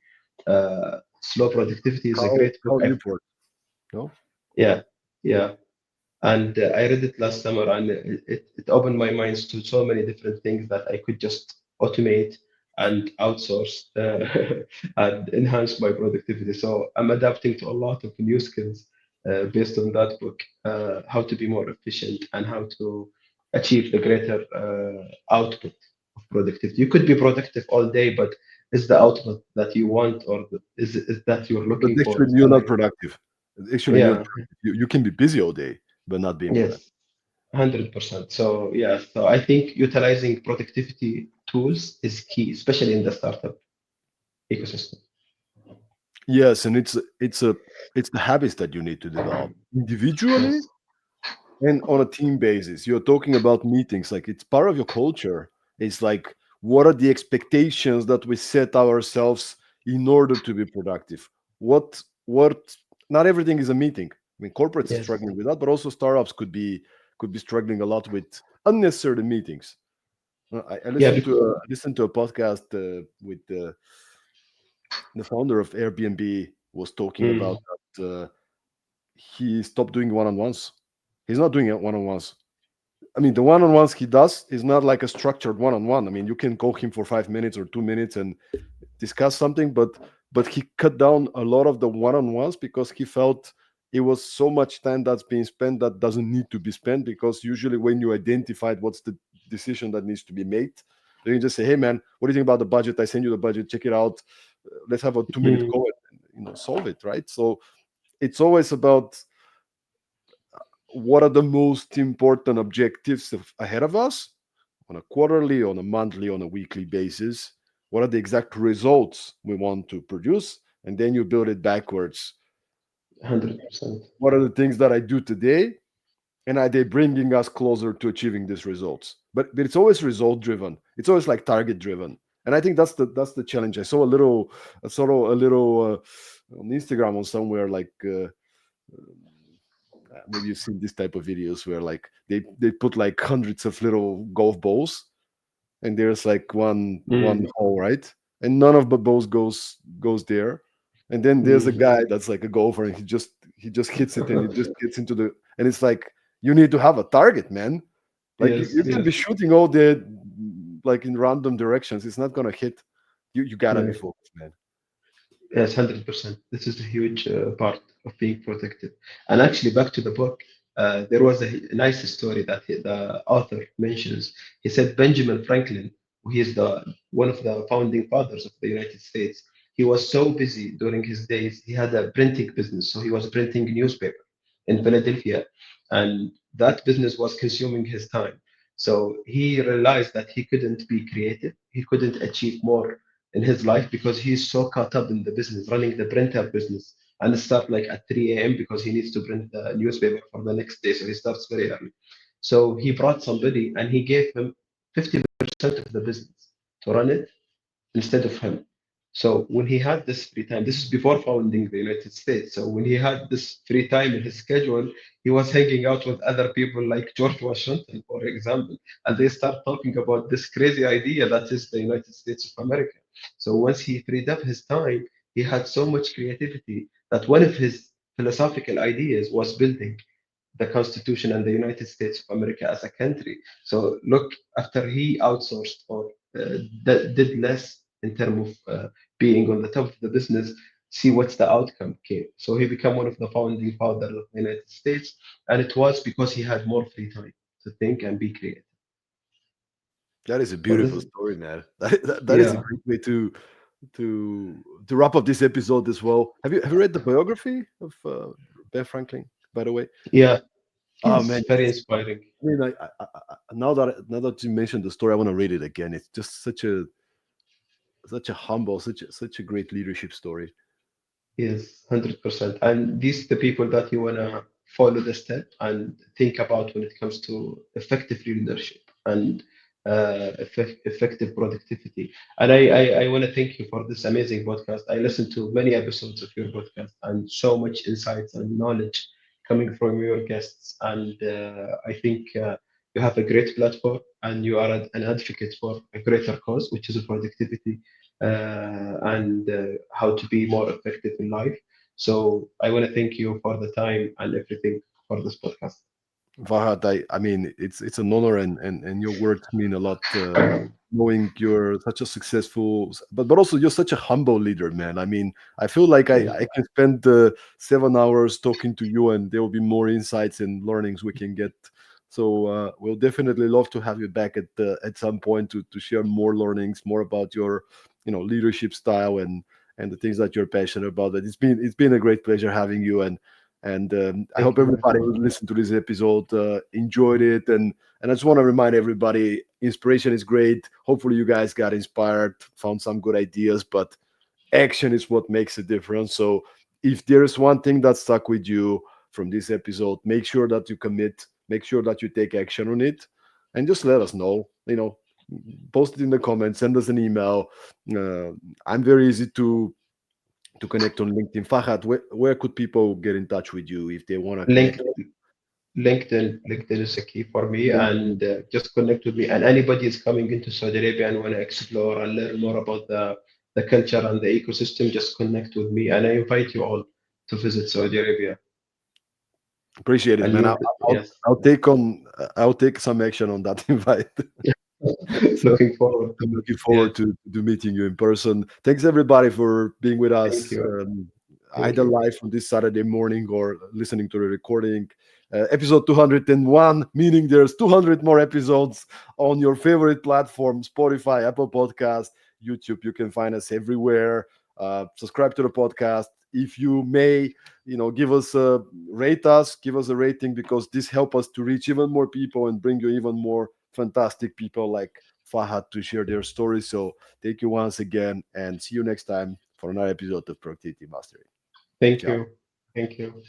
Slow Productivity is a Carl, great book. Carl Newport, no? Yeah, yeah. And I read it last summer, and it opened my minds to so many different things that I could just automate and outsource and enhance my productivity. So I'm adapting to a lot of new skills based on that book, how to be more efficient and how to achieve the greater output of productivity. You could be productive all day, but is the output that you want, or is that you're But looking for, actually, is you're not aligned? productive. Actually, you're not Yeah, productive. You can be busy all day, but not being productive. yes. 100%. So yeah, so I think utilizing productivity tools is key, especially in the startup ecosystem. Yes, and it's the habits that you need to develop individually Yes. and on a team basis. You're talking about meetings, like it's part of your culture. It's like, what are the expectations that we set ourselves in order to be productive? What Not everything is a meeting. I mean, corporates are Yes. struggling with that, but also startups could be struggling a lot with unnecessary meetings. I Yeah. listened to a podcast with the founder of Airbnb was talking about Mm, that he stopped doing one-on-ones. He's not doing it one-on-ones. I mean, the one-on-ones he does is not like a structured one-on-one. I mean, you can call him for 5 minutes or 2 minutes and discuss something, but but he cut down a lot of the one-on-ones because he felt it was so much time that's being spent that doesn't need to be spent, because usually when you identified what's the decision that needs to be made, then you just say, hey man, what do you think about the budget? I send you the budget, check it out. Let's have a 2 minute Mm, call and solve it, right? So it's always about what are the most important objectives ahead of us on a quarterly, on a monthly, on a weekly basis. What are the exact results we want to produce? And then you build it backwards. 100%. What are the things that I do today? And are they bringing us closer to achieving these results? But it's always result driven. It's always like target driven. And I think that's the challenge. I saw a little on Instagram or somewhere, like maybe you've seen this type of videos where like they put like hundreds of little golf balls, and there's like one Mm, hole, right? And none of the balls goes there. And then there's a mm. guy that's like a golfer, and he just hits it, and it just gets into the. And it's like, you need to have a target, man. Like you Yes, can be yes, shooting all the, like in random directions. It's not gonna hit. You gotta be yes. focused, man. Yes, 100%. This is a huge part of being protected. And actually, back to the book, there was a nice story that the author mentions. He said Benjamin Franklin, who is the one of the founding fathers of the United States, he was so busy during his days. He had a printing business, so he was printing newspaper in Philadelphia, and that business was consuming his time. So he realized that he couldn't be creative. He couldn't achieve more in his life because he's so caught up in the business, running the printer business, and start like at 3 a.m. because he needs to print the newspaper for the next day. So he starts very early. So he brought somebody and he gave him 50% of the business to run it instead of him. So when he had this free time, this is before founding the United States. So when he had this free time in his schedule, he was hanging out with other people like George Washington, for example, and they start talking about this crazy idea that is the United States of America. So once he freed up his time, he had so much creativity that one of his philosophical ideas was building the Constitution and the United States of America as a country. So look, after he outsourced or did less in terms of being on the top of the business, see what's the outcome came. So he became one of the founding fathers of the United States, and it was because he had more free time to think and be creative. That is a So beautiful this, story, man. That is a yeah, great way to wrap up this episode as well. Have you read the biography of Ben Franklin, by the way? yeah, Oh yes, man, very inspiring. I mean, now that you mentioned the story, I want to read it again. It's just such a humble, such a great leadership story. Yes, 100%. And these the people that you wanna follow the step and think about when it comes to effective leadership and effective productivity. And I want to thank you for this amazing podcast. I listened to many episodes of your podcast and so much insights and knowledge coming from your guests. And I think you have a great platform and you are an advocate for a greater cause, which is productivity and how to be more effective in life. So I want to thank you for the time and everything for this podcast. Fahad, I mean, it's an honor, and your words mean a lot. Knowing you're such a successful, but also you're such a humble leader, man. I mean, I feel like Yeah. I can spend 7 hours talking to you, and there will be more insights and learnings we can get. So we'll definitely love to have you back at some point to share more learnings, more about your leadership style and the things that you're passionate about. That it's been a great pleasure having you, and I Thank hope you, my everybody friend. who listened to this episode enjoyed it. And I just want to remind everybody, inspiration is great. Hopefully, you guys got inspired, found some good ideas, but action is what makes a difference. So, if there's one thing that stuck with you from this episode, make sure that you commit, make sure that you take action on it, and just let us know. Post it in the comments, send us an email. Uh, I'm very easy to connect on LinkedIn. Fahad, where could people get in touch with you if they want to Link, connect? LinkedIn is a key for me, and just connect with me. And anybody is coming into Saudi Arabia and want to explore and learn more about the culture and the ecosystem, just connect with me. And I invite you all to visit Saudi Arabia. Appreciate it, And man. you, yes, I'll take some action on that invite. So Looking forward to I'm it. looking Yeah. forward to meeting you in person. Thanks everybody for being with Thank us, you. Thank either you. live on this Saturday morning or listening to the recording. Episode 201, meaning there's 200 more episodes on your favorite platform: Spotify, Apple Podcast, YouTube. You can find us everywhere. Subscribe to the podcast. If you may, give us a rate us, give us a rating, because this help us to reach even more people and bring you even more fantastic people like Fahad to share their stories. So thank you once again, and see you next time for another episode of Productivity Mastery. Thank Ciao. you. Thank you.